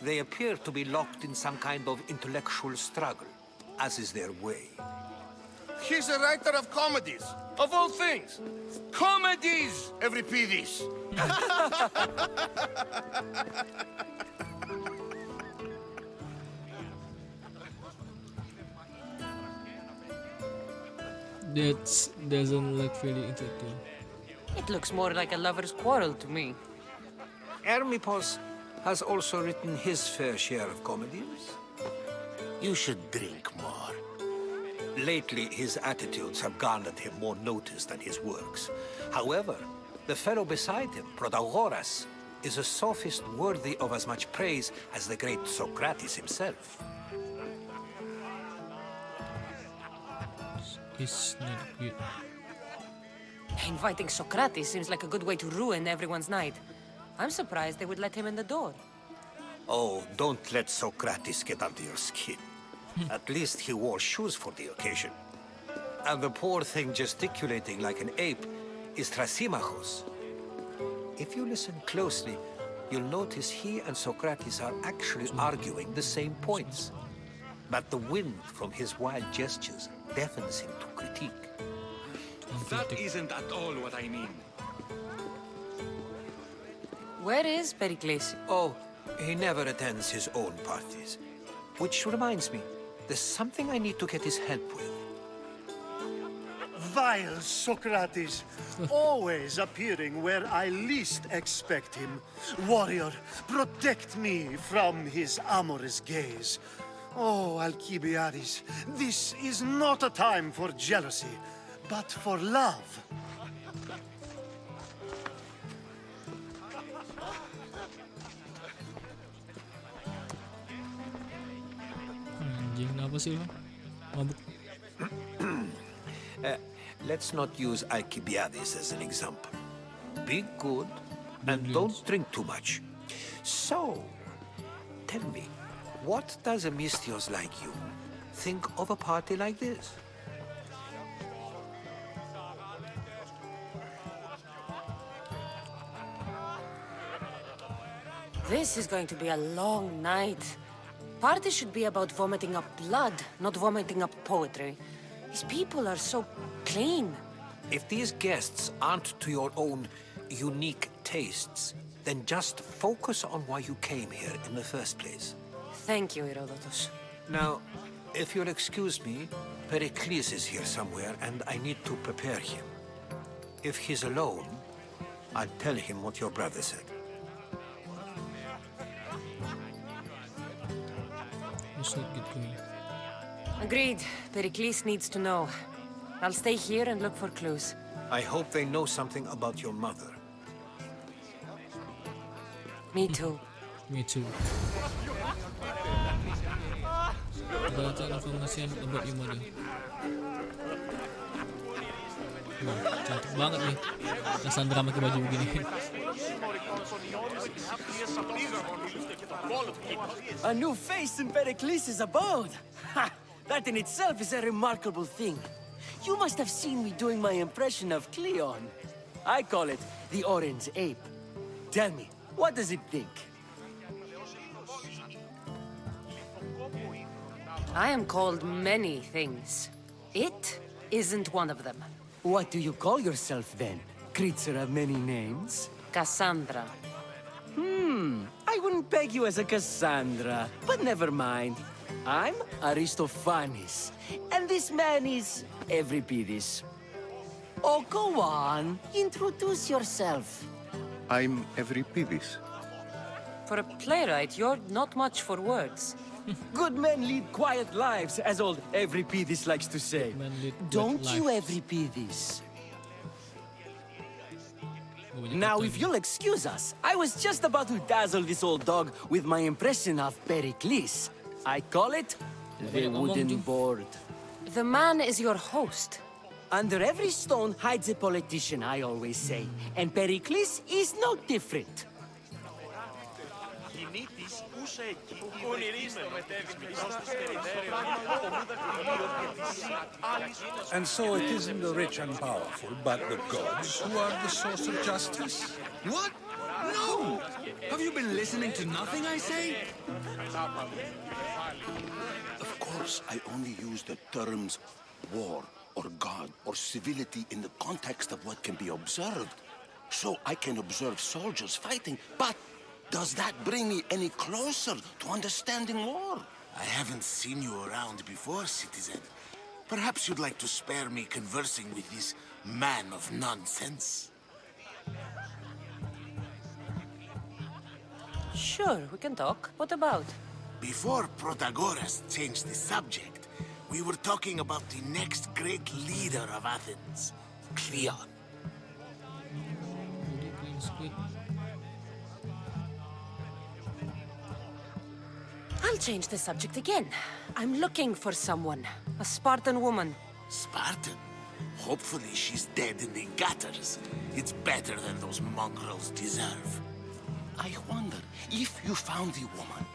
They appear to be locked in some kind of intellectual struggle, as is their way. He's a writer of comedies, of all things. Comedies, Euripides. That doesn't look really interesting. It looks more like a lover's quarrel to me. Hermippos has also written his fair share of comedies. You should drink more. Lately, his attitudes have garnered him more notice than his works. However, the fellow beside him, Protagoras, is a sophist worthy of as much praise as the great Socrates himself. He's not good. Inviting Socrates seems like a good way to ruin everyone's night. I'm surprised they would let him in the door. Oh, don't let Socrates get under your skin. At least he wore shoes for the occasion. And the poor thing gesticulating like an ape is Thrasymachos. If you listen closely, you'll notice he and Socrates are actually arguing the same points. But the wind from his wild gestures deafens him to critique. That isn't at all what I mean. Where is Perikles? Oh, he never attends his own parties. Which reminds me, there's something I need to get his help with. Vile Socrates, always appearing where I least expect him. Warrior, protect me from his amorous gaze. Oh, Alcibiades, this is not a time for jealousy, but for love. Anjing, kenapa sih lo? Mabuk. Let's not use Alcibiades as an example. Be good and don't drink too much. So, tell me, what does a Mystios like you think of a party like this? This is going to be a long night. Party should be about vomiting up blood, not vomiting up poetry. These people are so clean. If these guests aren't to your own unique tastes, then just focus on why you came here in the first place. Thank you, Herodotos. Now, if you'll excuse me, Perikles is here somewhere, and I need to prepare him. If he's alone, I'll tell him what your brother said. Let's not get going. Agreed. Perikles needs to know. I'll stay here and look for clues. I hope they know something about your mother. Me too. Me too. Baca informasi about your mother. Wah, cantik banget nih Kassandra pakai baju begini. A new face in Perikles' abode. Ha! That in itself is a remarkable thing. You must have seen me doing my impression of Cleon. I call it the Orange Ape. Tell me, what does it think? I am called many things. It isn't one of them. What do you call yourself then? Creature of many names? Kassandra. I wouldn't peg you as a Kassandra, but never mind. I'm Aristophanes, and this man is Euripides. Oh, go on. Introduce yourself. I'm Euripides. For a playwright, you're not much for words. Good men lead quiet lives, as old Euripides likes to say. Don't you, Euripides? Now, if you'll excuse us, I was just about to dazzle this old dog with my impression of Perikles. I call it the wooden board. The man is your host. Under every stone hides a politician, I always say. And Perikles is no different. And so it isn't the rich and powerful, but the gods who are the source of justice? What? No! Have you been listening to nothing I say? Of course, I only use the terms war or God or civility in the context of what can be observed. So I can observe soldiers fighting, but does that bring me any closer to understanding war? I haven't seen you around before, citizen. Perhaps you'd like to spare me conversing with this man of nonsense. Sure, we can talk. What about? Before Protagoras changed the subject, we were talking about the next great leader of Athens, Cleon. I'll change the subject again. I'm looking for someone. A Spartan woman. Spartan? Hopefully she's dead in the gutters. It's better than those mongrels deserve. I wonder if you found the woman,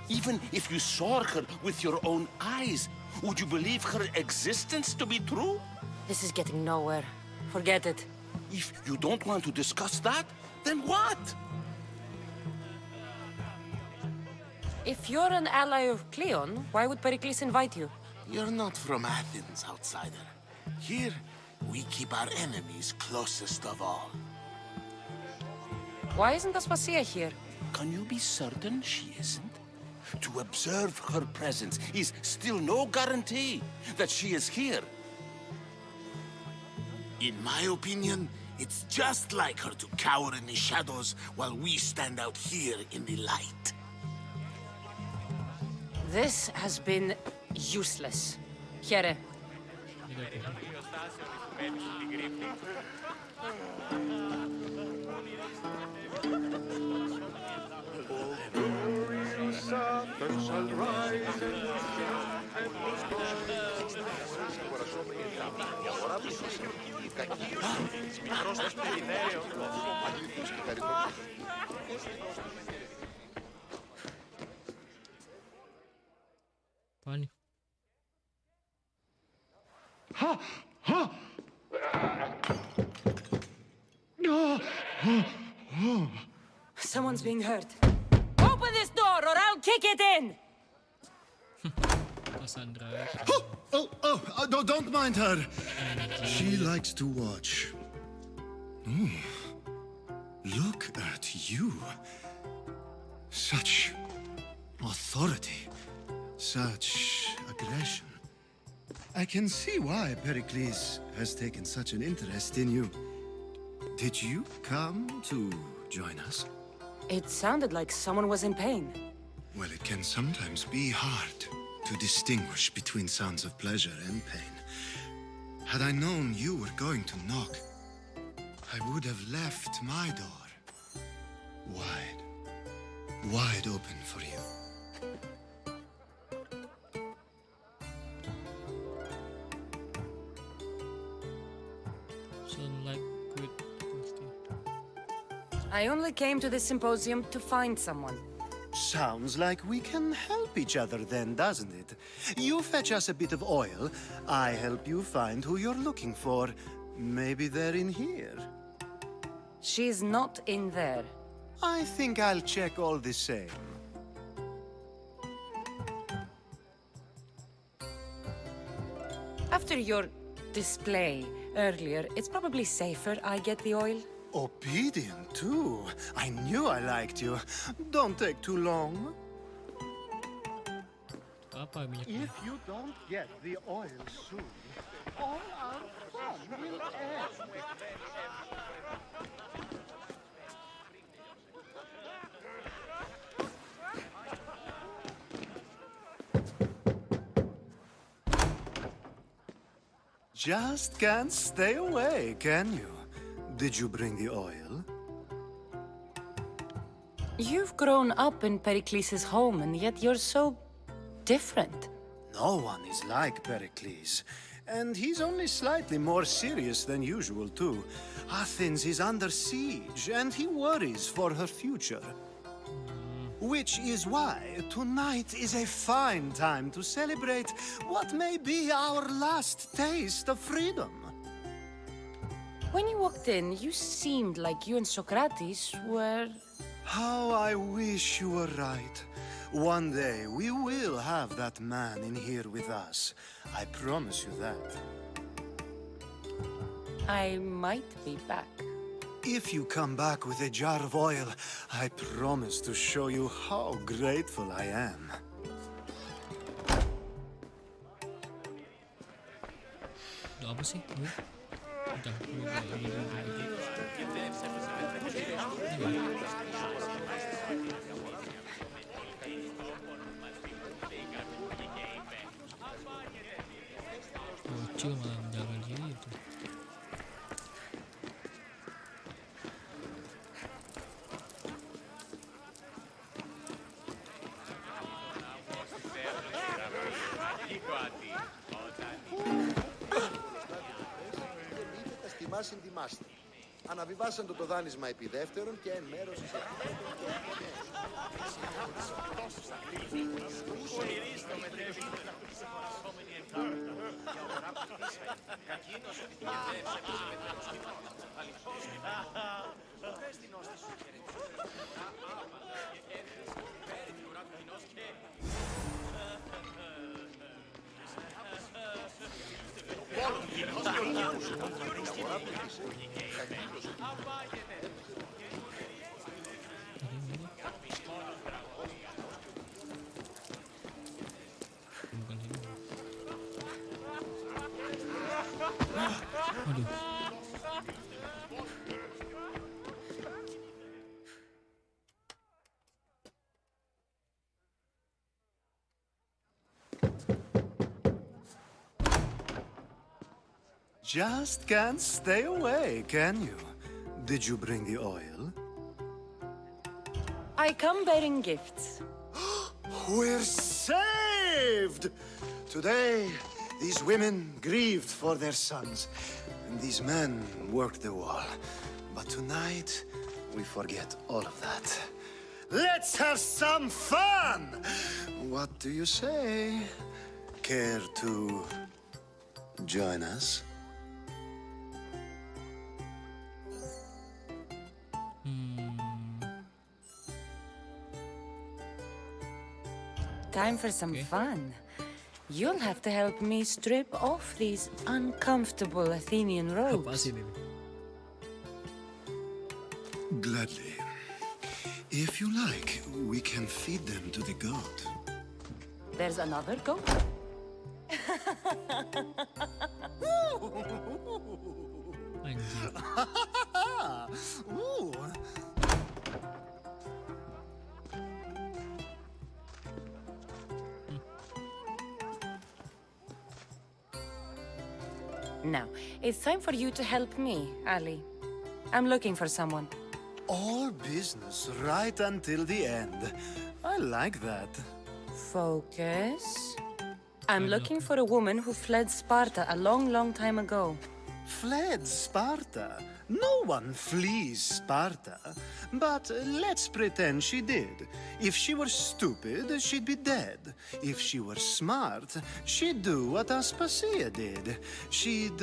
even if you saw her with your own eyes, would you believe her existence to be true? This is getting nowhere. Forget it. If you don't want to discuss that, then what? If you're an ally of Cleon, why would Perikles invite you? You're not from Athens, outsider. Here, we keep our enemies closest of all. Why isn't Aspasia here? Can you be certain she isn't? To observe her presence is still no guarantee that she is here. In my opinion, it's just like her to cower in the shadows while we stand out here in the light. This has been useless. Here. Apaan nih? Someone's being hurt. Open this door or I'll kick it in! Kassandra. No, don't mind her. She likes to watch. Look at you. Such authority. Such aggression. I can see why Perikles has taken such an interest in you. Did you come to join us? It sounded like someone was in pain. Well, it can sometimes be hard to distinguish between sounds of pleasure and pain. Had I known you were going to knock, I would have left my door wide open for you. Sunlight with I only came to this symposium to find someone. Sounds like we can help each other then, doesn't it? You fetch us a bit of oil, I help you find who you're looking for. Maybe they're in here. She's not in there. I think I'll check all the same. After your display earlier, it's probably safer I get the oil. Obedient, too. I knew I liked you. Don't take too long. Apa minyaknya? If you don't get the oil soon, all our fun will end. Just can't stay away, can you? Did you bring the oil? You've grown up in Perikles' home, and yet you're so different. No one is like Perikles. And he's only slightly more serious than usual, too. Athens is under siege, and he worries for her future. Which is why tonight is a fine time to celebrate what may be our last taste of freedom. When you walked in, you seemed like you and Socrates were... How I wish you were right. One day we will have that man in here with us. I promise you that. I might be back. If you come back with a jar of oil, I promise to show you how grateful I am. Udah apa sih? Udah. Bocil malah menjaga gitu. Συντιμάστε. Αναβιβάσαντο το δάνεισμα επί δεύτερον και εν μέρος σε Aduh. Just can't stay away, can you? Did you bring the oil? I come bearing gifts. We're saved! Today, these women grieved for their sons, and these men worked the wall. But tonight, we forget all of that. Let's have some fun! What do you say? Care to join us? Time for some fun. You'll have to help me strip off these uncomfortable Athenian robes. Gladly. If you like, we can feed them to the goat. There's another goat? Ooh. Now, it's time for you to help me, Ali. I'm looking for someone. All business right until the end. I like that. Focus. I'm looking for a woman who fled Sparta a long, long time ago. fled Sparta. No one flees Sparta. But let's pretend she did. If she were stupid, she'd be dead. If she were smart, she'd do what Aspasia did. She'd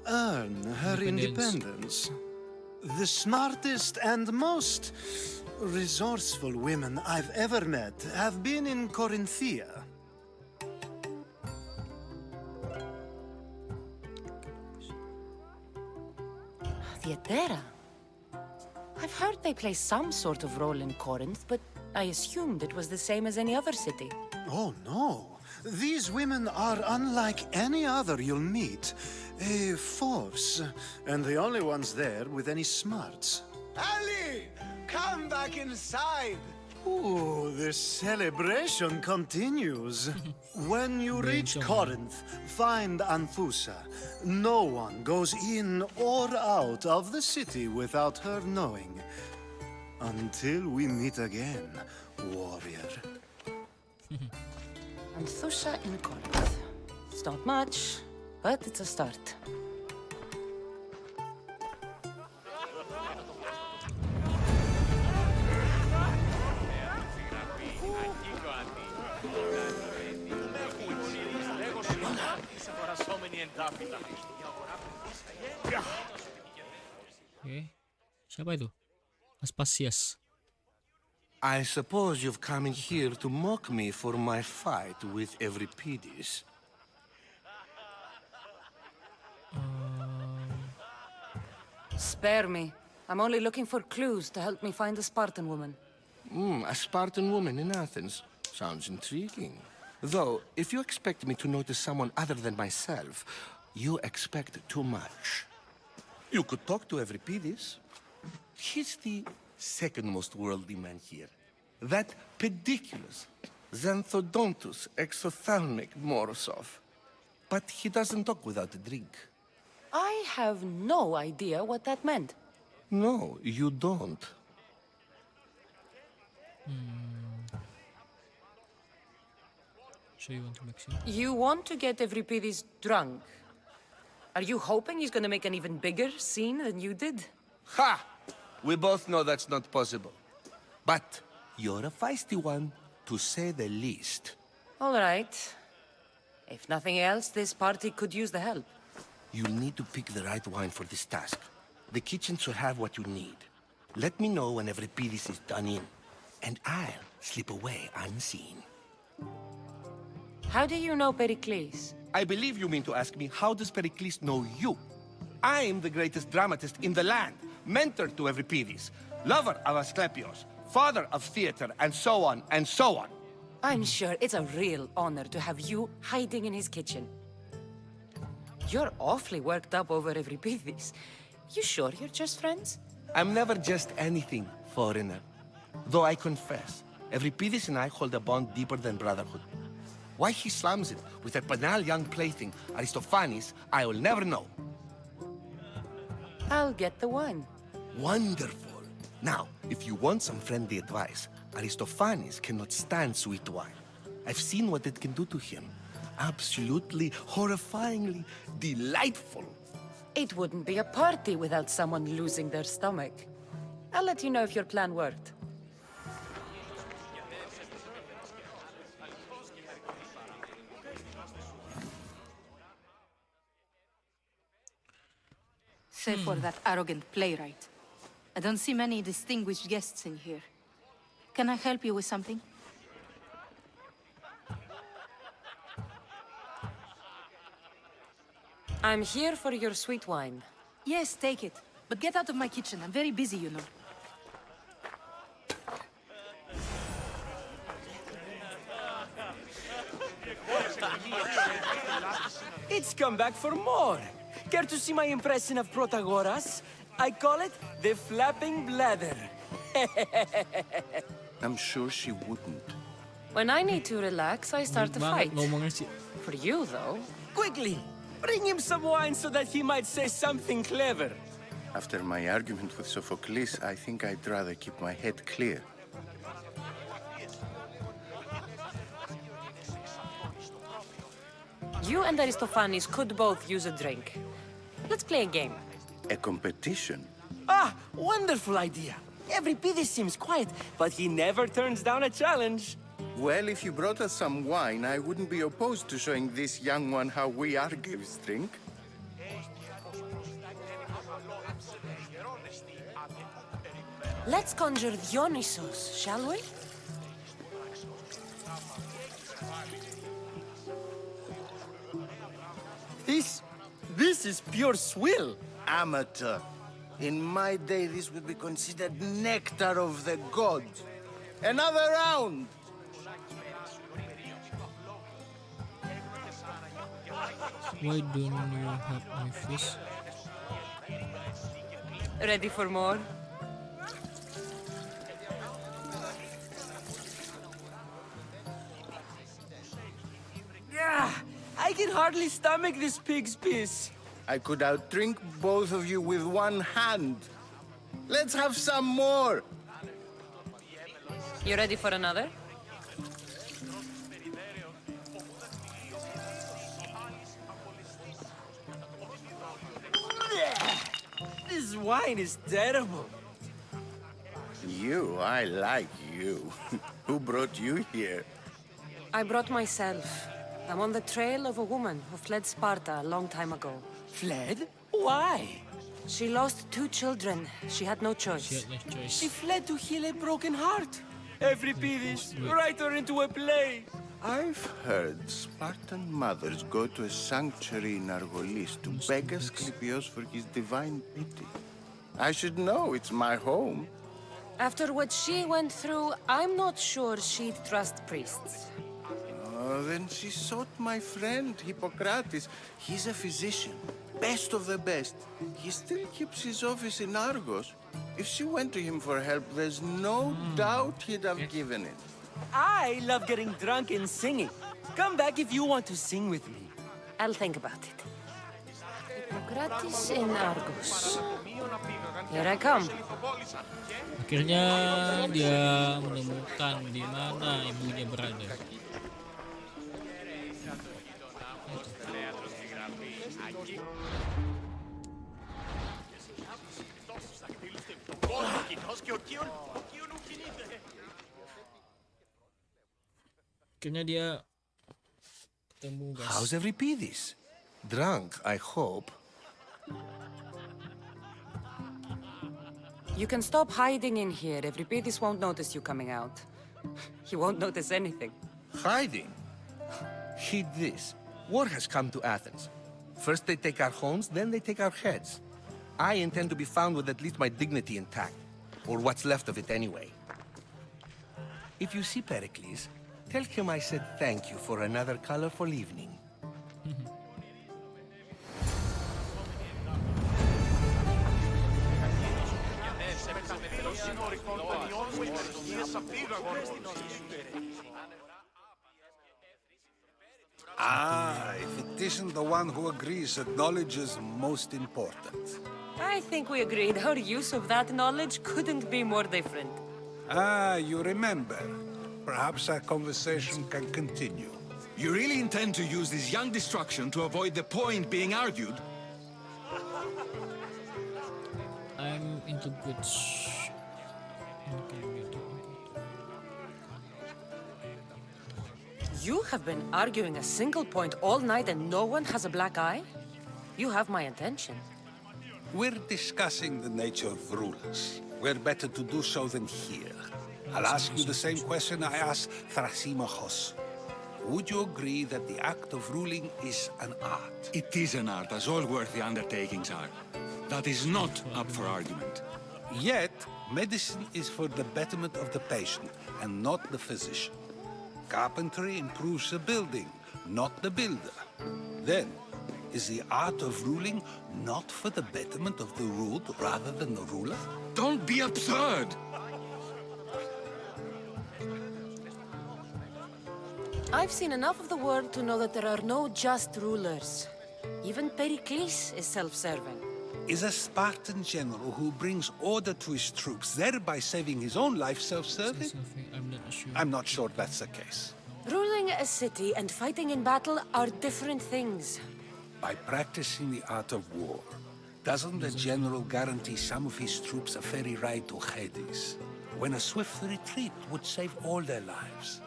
earn her independence. The smartest and most resourceful women I've ever met have been in Corinthia. Theatera? I've heard they play some sort of role in Corinth, but I assumed it was the same as any other city. Oh, no. These women are unlike any other you'll meet. A force, and the only ones there with any smarts. Ali! Come back inside! Ooh, the celebration continues. When you reach Corinth, find Anfusa. No one goes in or out of the city without her knowing. Until we meet again, warrior. Anfusa in Corinth. It's not much, but it's a start. Oke. Siapa itu? Aspasias. I suppose you've come in here to mock me for my fight with Euripides. Spare me. I'm only looking for clues to help me find a Spartan woman. A Spartan woman in Athens. Sounds intriguing. Though, if you expect me to notice someone other than myself, you expect too much. You could talk to Euripides. He's the second most worldly man here. That pediculous, xanthodontus, exophthalmic Morosov. But he doesn't talk without a drink. I have no idea what that meant. No, you don't. So you want to make sense? You want to get Euripides drunk? Are you hoping he's gonna make an even bigger scene than you did? Ha! We both know that's not possible. But you're a feisty one, to say the least. All right. If nothing else, this party could use the help. You'll need to pick the right wine for this task. The kitchen should have what you need. Let me know when Euripides is done in, and I'll slip away unseen. How do you know Perikles? I believe you mean to ask me, how does Perikles know you? I'm the greatest dramatist in the land, mentor to Euripides, lover of Asclepios, father of theater, and so on, and so on. I'm sure it's a real honor to have you hiding in his kitchen. You're awfully worked up over Euripides. You sure you're just friends? I'm never just anything, foreigner. Though I confess, Euripides and I hold a bond deeper than brotherhood. Why he slams it with a banal young plaything, Aristophanes, I will never know. I'll get the wine. Wonderful. Now, if you want some friendly advice, Aristophanes cannot stand sweet wine. I've seen what it can do to him. Absolutely, horrifyingly delightful. It wouldn't be a party without someone losing their stomach. I'll let you know if your plan worked. Save for that arrogant playwright. I don't see many distinguished guests in here. Can I help you with something? I'm here for your sweet wine. Yes, take it. But get out of my kitchen. I'm very busy, you know. It's come back for more. Care to see my impression of Protagoras? I call it the flapping bladder. I'm sure she wouldn't. When I need to relax, I start to fight. For you, though. Quickly, bring him some wine so that he might say something clever. After my argument with Sophocles, I think I'd rather keep my head clear. You and Aristophanes could both use a drink. Let's play a game. A competition? Ah, wonderful idea. Every Pidis seems quiet, but he never turns down a challenge. Well, if you brought us some wine, I wouldn't be opposed to showing this young one how we Argives drink. Let's conjure Dionysos, shall we? This is pure swill. Amateur. In my day, this would be considered nectar of the gods. Another round! Why don't you help me fish? Ready for more? Yeah, I can hardly stomach this pig's piss. I could outdrink both of you with one hand. Let's have some more! You ready for another? This wine is terrible. You, I like you. Who brought you here? I brought myself. I'm on the trail of a woman who fled Sparta a long time ago. Fled? Why? She lost 2 children. She had no choice. She fled to heal a broken heart. Every Pidis, write her into a play. I've heard Spartan mothers go to a sanctuary in Argolis to beg Asclepios for his divine pity. I should know, it's my home. After what she went through, I'm not sure she'd trust priests. Oh, then she sought my friend, Hippocrates. He's a physician, best of the best. He still keeps his office in Argos. If she went to him for help, there's no doubt he'd have given it. I love getting drunk and singing. Come back if you want to sing with me. I'll think about it. Hippocrates in Argos. Here I come. Akhirnya dia menemukan di mana ibunya berada. Akhirnya dia ketemu, guys. How's Euripides? Drunk, I hope. You can stop hiding in here. Euripides won't notice you coming out. He won't notice anything. Hiding? Heed this. War has come to Athens. First they take our homes, then they take our heads. I intend to be found with at least my dignity intact. Or what's left of it anyway. If you see Perikles, tell him I said thank you for another colorful evening. Ah, if it isn't the one who agrees that knowledge is most important. I think we agreed our use of that knowledge couldn't be more different. Ah, you remember. Perhaps our conversation can continue. You really intend to use this young destruction to avoid the point being argued? I'm into good You have been arguing a single point all night and no one has a black eye? You have my attention. We're discussing the nature of rulers. We're better to do so than here. I'll ask you the same question I asked Thrasymachos. Would you agree that the act of ruling is an art? It is an art, as all worthy undertakings are. That is not up for argument. Yet, medicine is for the betterment of the patient and not the physician. Carpentry improves the building, not the builder. Then, is the art of ruling not for the betterment of the ruled rather than the ruler? Don't be absurd! I've seen enough of the world to know that there are no just rulers. Even Perikles is self-serving. Is a Spartan general who brings order to his troops, thereby saving his own life, self-serving? I'm not sure that's the case. Ruling a city and fighting in battle are different things. by practicing the art of war. Doesn't the general guarantee some of his troops a ferry ride to Hades, when a swift retreat would save all their lives?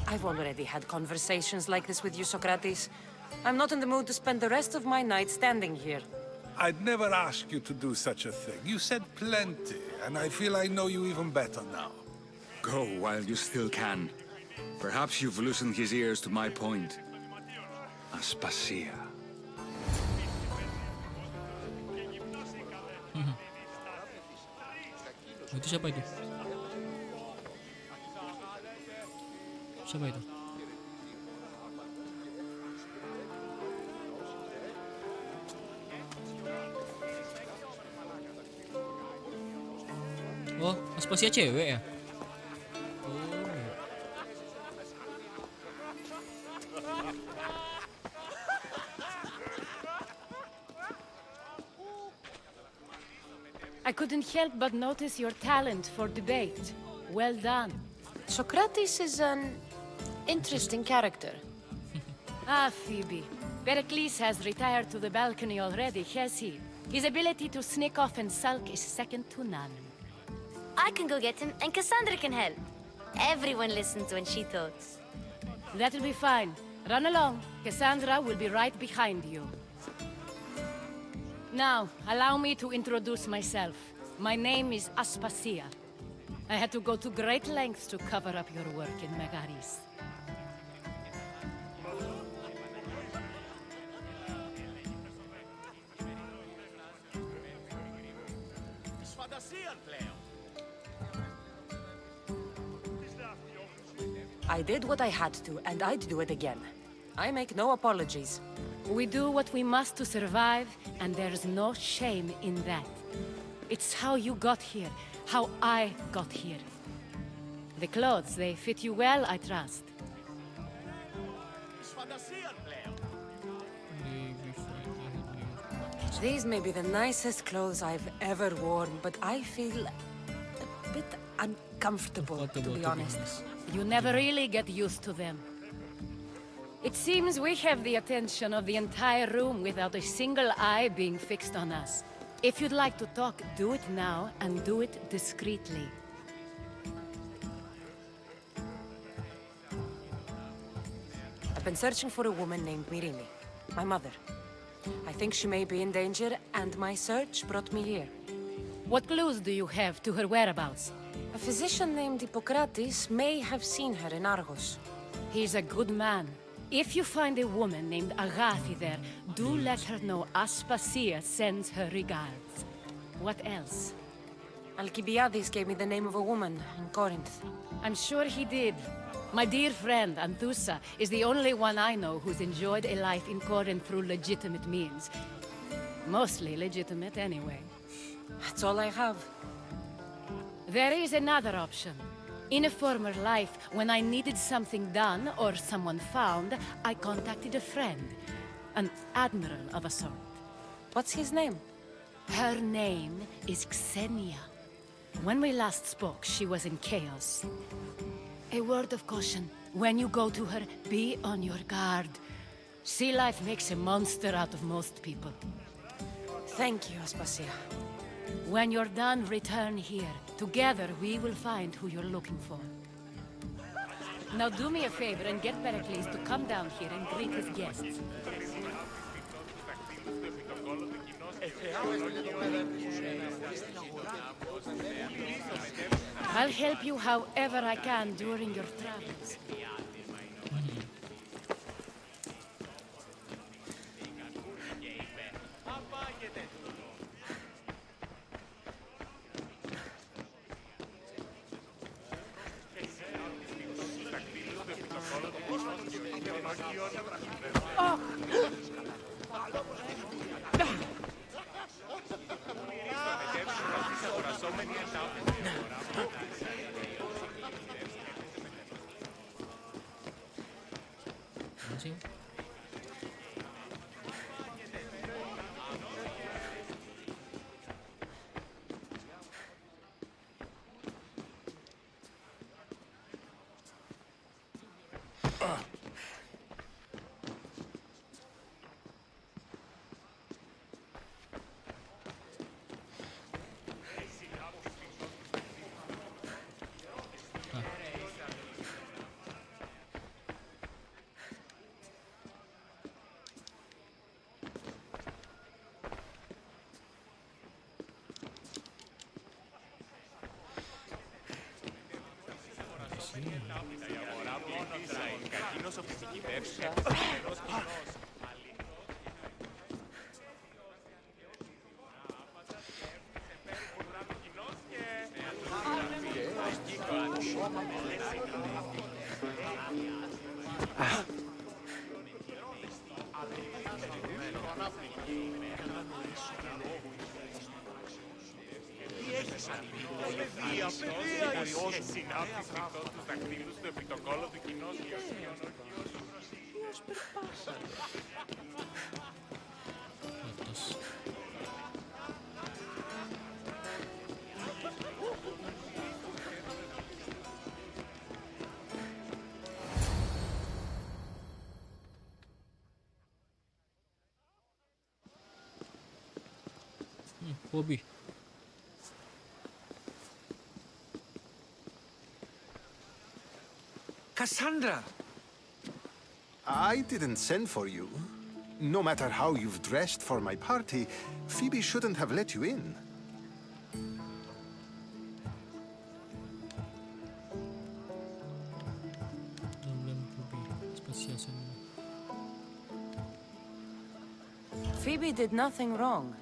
I've already had conversations like this with you, Socrates. I'm not in the mood to spend the rest of my night standing here. I'd never ask you to do such a thing. You said plenty, and I feel I know you even better now. Go while you still can. Perhaps you've loosened his ears to my point. Aspasia. Itu siapa itu? Siapa itu? Oh, Aspasia cewek ya? I couldn't help but notice your talent for debate. Well done. Socrates is an interesting character. Ah, Phoebe. Perikles has retired to the balcony already, has he? His ability to sneak off and sulk is second to none. I can go get him, and Kassandra can help. Everyone listens when she talks. That'll be fine. Run along. Kassandra will be right behind you. Now, allow me to introduce myself. My name is Aspasia. I had to go to great lengths to cover up your work in Megaris. I did what I had to, and I'd do it again. I make no apologies. We do what we must to survive, and there's no shame in that. It's how you got here, how I got here. The clothes, they fit you well, I trust. These may be the nicest clothes I've ever worn, but I feel a bit uncomfortable, to be honest. You never really get used to them. It seems we have the attention of the entire room without a single eye being fixed on us. If you'd like to talk, do it now, and do it discreetly. I've been searching for a woman named Myrine, my mother. I think she may be in danger, and my search brought me here. What clues do you have to her whereabouts? A physician named Hippocrates may have seen her in Argos. He's a good man. If you find a woman named Agathi there, do let her know Aspasia sends her regards. What else? Alcibiades gave me the name of a woman in Corinth. I'm sure he did. My dear friend, Anthusa, is the only one I know who's enjoyed a life in Corinth through legitimate means. Mostly legitimate, anyway. That's all I have. There is another option. In a former life, when I needed something done or someone found, I contacted a friend. An admiral of a sort. What's his name? Her name is Xenia. When we last spoke, she was in chaos. A word of caution. When you go to her, be on your guard. Sea life makes a monster out of most people. Thank you, Aspasia. When you're done, return here. Together, we will find who you're looking for. Now do me a favor and get Perikles to come down here and greet his guests. I'll help you however I can during your travels. Atas. Hobi. Kassandra! I didn't send for you. No matter how you've dressed for my party, Phoebe shouldn't have let you in. Phoebe did nothing wrong.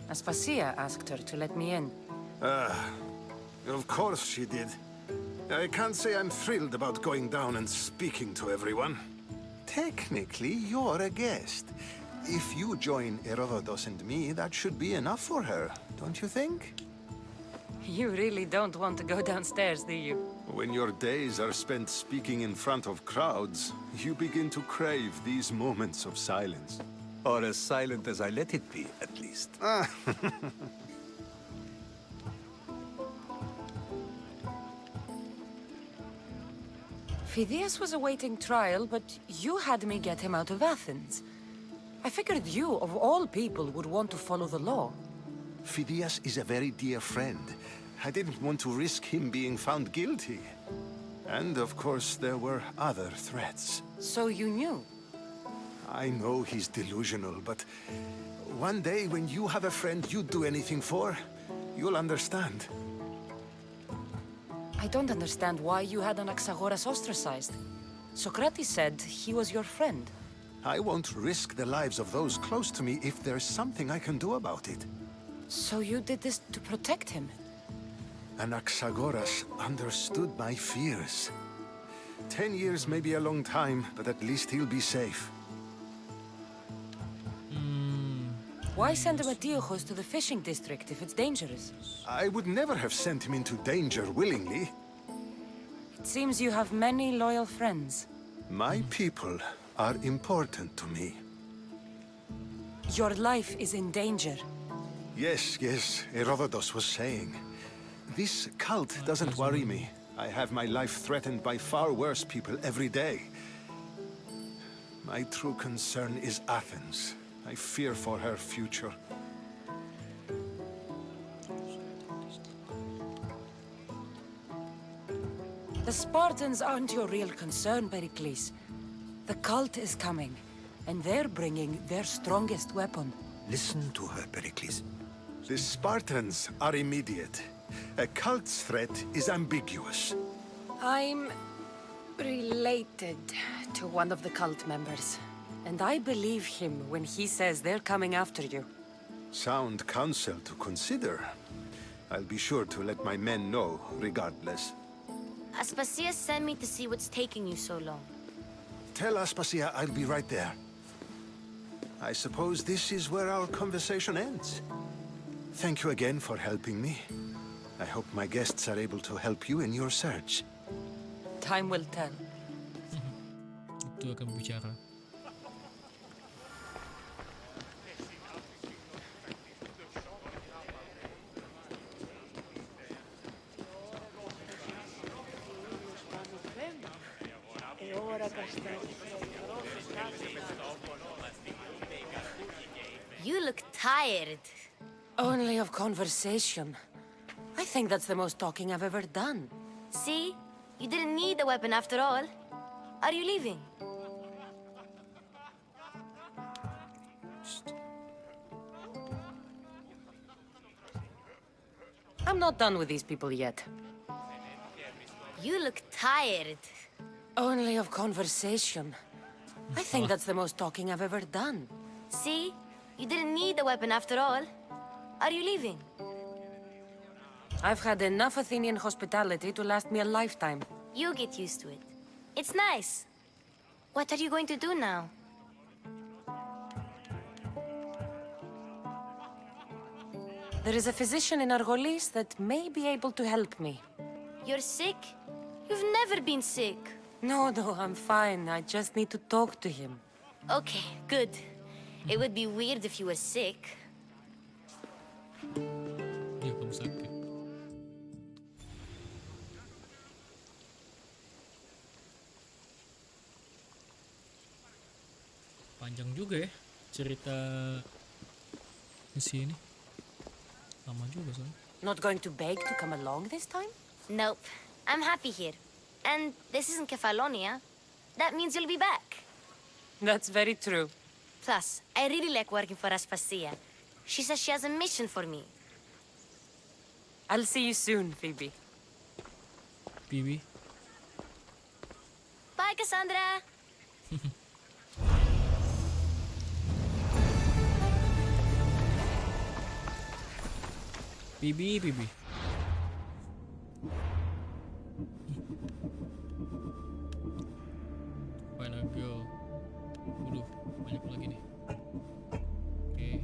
Aspasia asked her to let me in. Of course she did. I can't say I'm thrilled about going down and speaking to everyone. Technically, you're a guest. If you join Herodotos and me, that should be enough for her, don't you think? You really don't want to go downstairs, do you? When your days are spent speaking in front of crowds, you begin to crave these moments of silence. Or as silent as I let it be, at least. Phidias was awaiting trial, but you had me get him out of Athens. I figured you, of all people, would want to follow the law. Phidias is a very dear friend. I didn't want to risk him being found guilty. And of course, there were other threats. So you knew? I know he's delusional, but one day when you have a friend you'd do anything for, you'll understand. I don't understand why you had Anaxagoras ostracized. Socrates said he was your friend. I won't risk the lives of those close to me if there's something I can do about it. So you did this to protect him? Anaxagoras understood my fears. 10 years may be a long time, but at least he'll be safe. Why send Metiochos to the fishing district if it's dangerous? I would never have sent him into danger willingly. It seems you have many loyal friends. My people are important to me. Your life is in danger. Yes, Herodotos was saying. This cult doesn't worry me. I have my life threatened by far worse people every day. My true concern is Athens. I fear for her future. The Spartans aren't your real concern, Perikles. The cult is coming, and they're bringing their strongest weapon. Listen to her, Perikles. The Spartans are immediate. A cult's threat is ambiguous. I'm related to one of the cult members. And I believe him when he says they're coming after you. Sound counsel to consider. I'll be sure to let my men know, regardless. Aspasia sent me to see what's taking you so long. Tell Aspasia I'll be right there. I suppose this is where our conversation ends. Thank you again for helping me. I hope my guests are able to help you in your search. Time will tell. Itu akan bicara. You look tired. Only of conversation. I think that's the most talking I've ever done. See? You didn't need the weapon after all. Are you leaving? I'm not done with these people yet. You look tired. Only of conversation. I think that's the most talking I've ever done. See? You didn't need the weapon after all. Are you leaving? I've had enough Athenian hospitality to last me a lifetime. You get used to it. It's nice. What are you going to do now? There is a physician in Argolis that may be able to help me. You're sick? You've never been sick. No, I'm fine. I just need to talk to him. Okay, good. It would be weird if you were sick. Dia kamu sakit. Panjang juga ya cerita di sini. Lama juga soalnya. Not going to beg to come along this time? Nope. I'm happy here. And this isn't Kefalonia. That means you'll be back. That's very true. Plus, I really like working for Aspasia. She says she has a mission for me. I'll see you soon, Phoebe. Phoebe. Bye, Kassandra. Phoebe. Final girl. Waduh, banyak lagi nih. Oke.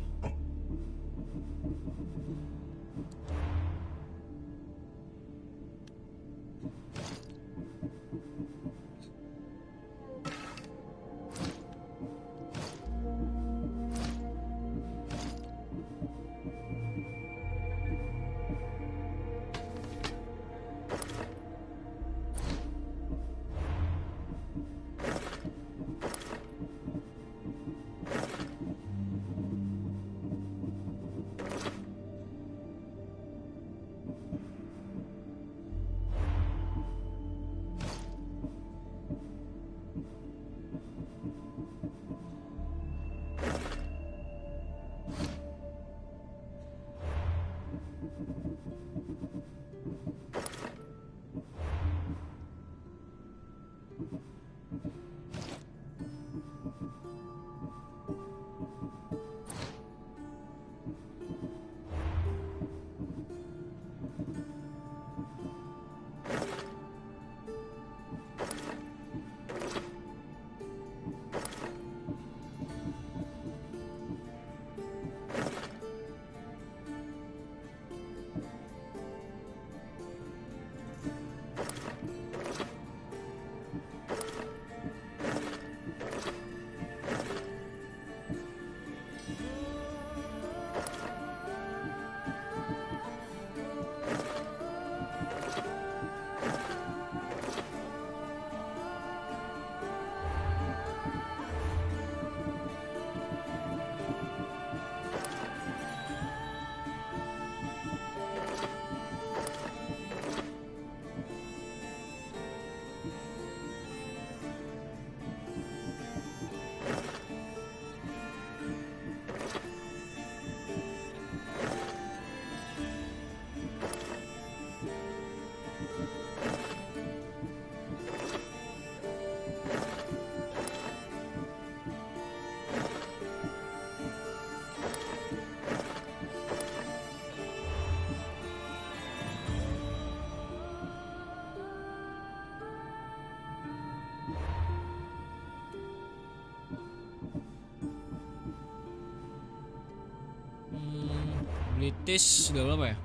British udah berapa ya?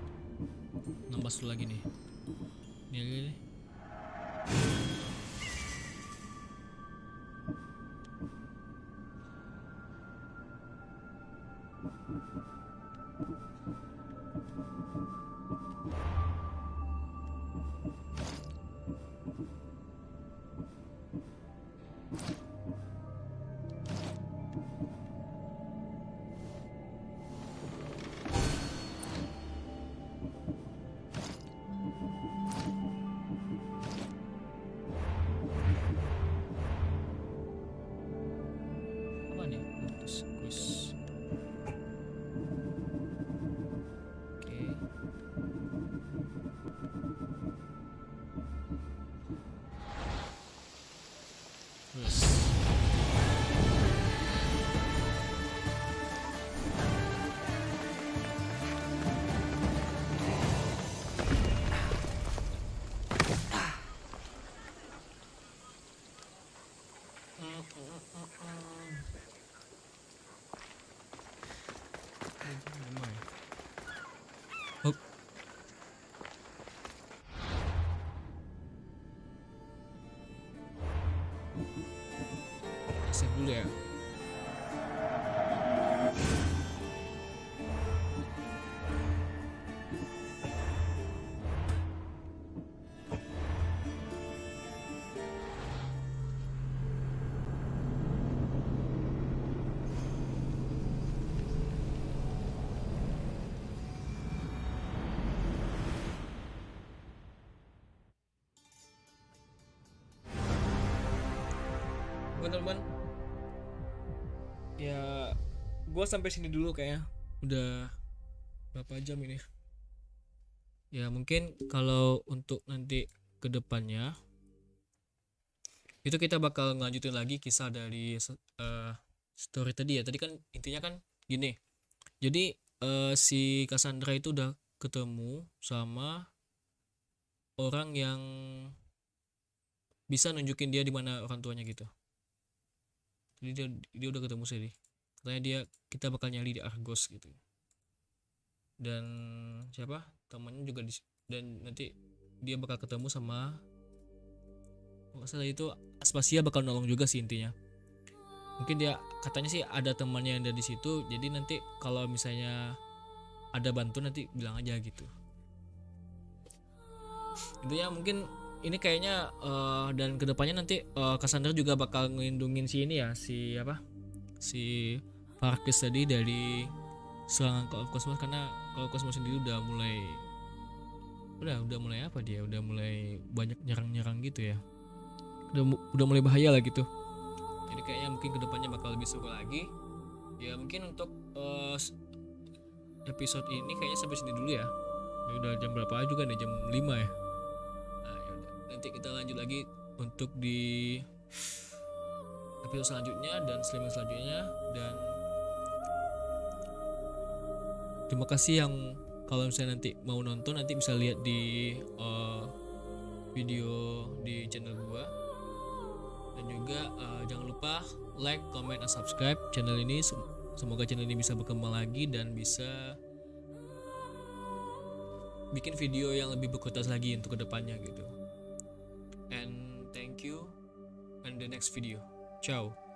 16 lagi nih. Ini. save dulu ya. Teman-teman, ya gue sampai sini dulu kayaknya. Udah berapa jam ini? Ya mungkin kalau untuk nanti ke depannya itu kita bakal ngelanjutin lagi kisah dari story tadi ya. Tadi kan intinya kan gini. Jadi si Kassandra itu udah ketemu sama orang yang bisa nunjukin dia di mana orang tuanya gitu. Jadi dia udah ketemu sih, katanya kita bakal nyari di Argos gitu. Dan siapa temannya juga dan nanti dia bakal ketemu sama masalah itu Aspasia bakal nolong juga sih intinya. Mungkin dia katanya sih ada temannya yang ada di situ, jadi nanti kalau misalnya ada bantu nanti bilang aja gitu. Intinya mungkin ini kayaknya dan kedepannya nanti Kassandra juga bakal ngelindungin si ini ya, si Perikles tadi dari serangan kosmos, karena kalau kosmos sendiri udah mulai apa dia udah mulai banyak nyerang gitu ya, udah mulai bahaya lah gitu. Jadi kayaknya mungkin kedepannya bakal lebih seru lagi ya. Mungkin untuk episode ini kayaknya sampai sini dulu ya. Ini udah jam berapa juga nih, jam 5 ya. Nanti kita lanjut lagi untuk di episode selanjutnya dan streaming selanjutnya. Dan terima kasih yang kalau misalnya nanti mau nonton, nanti bisa lihat di video di channel gua. Dan juga jangan lupa like, comment, dan subscribe channel ini. Semoga channel ini bisa berkembang lagi dan bisa bikin video yang lebih berkualitas lagi untuk kedepannya gitu. And thank you in the next video. Ciao.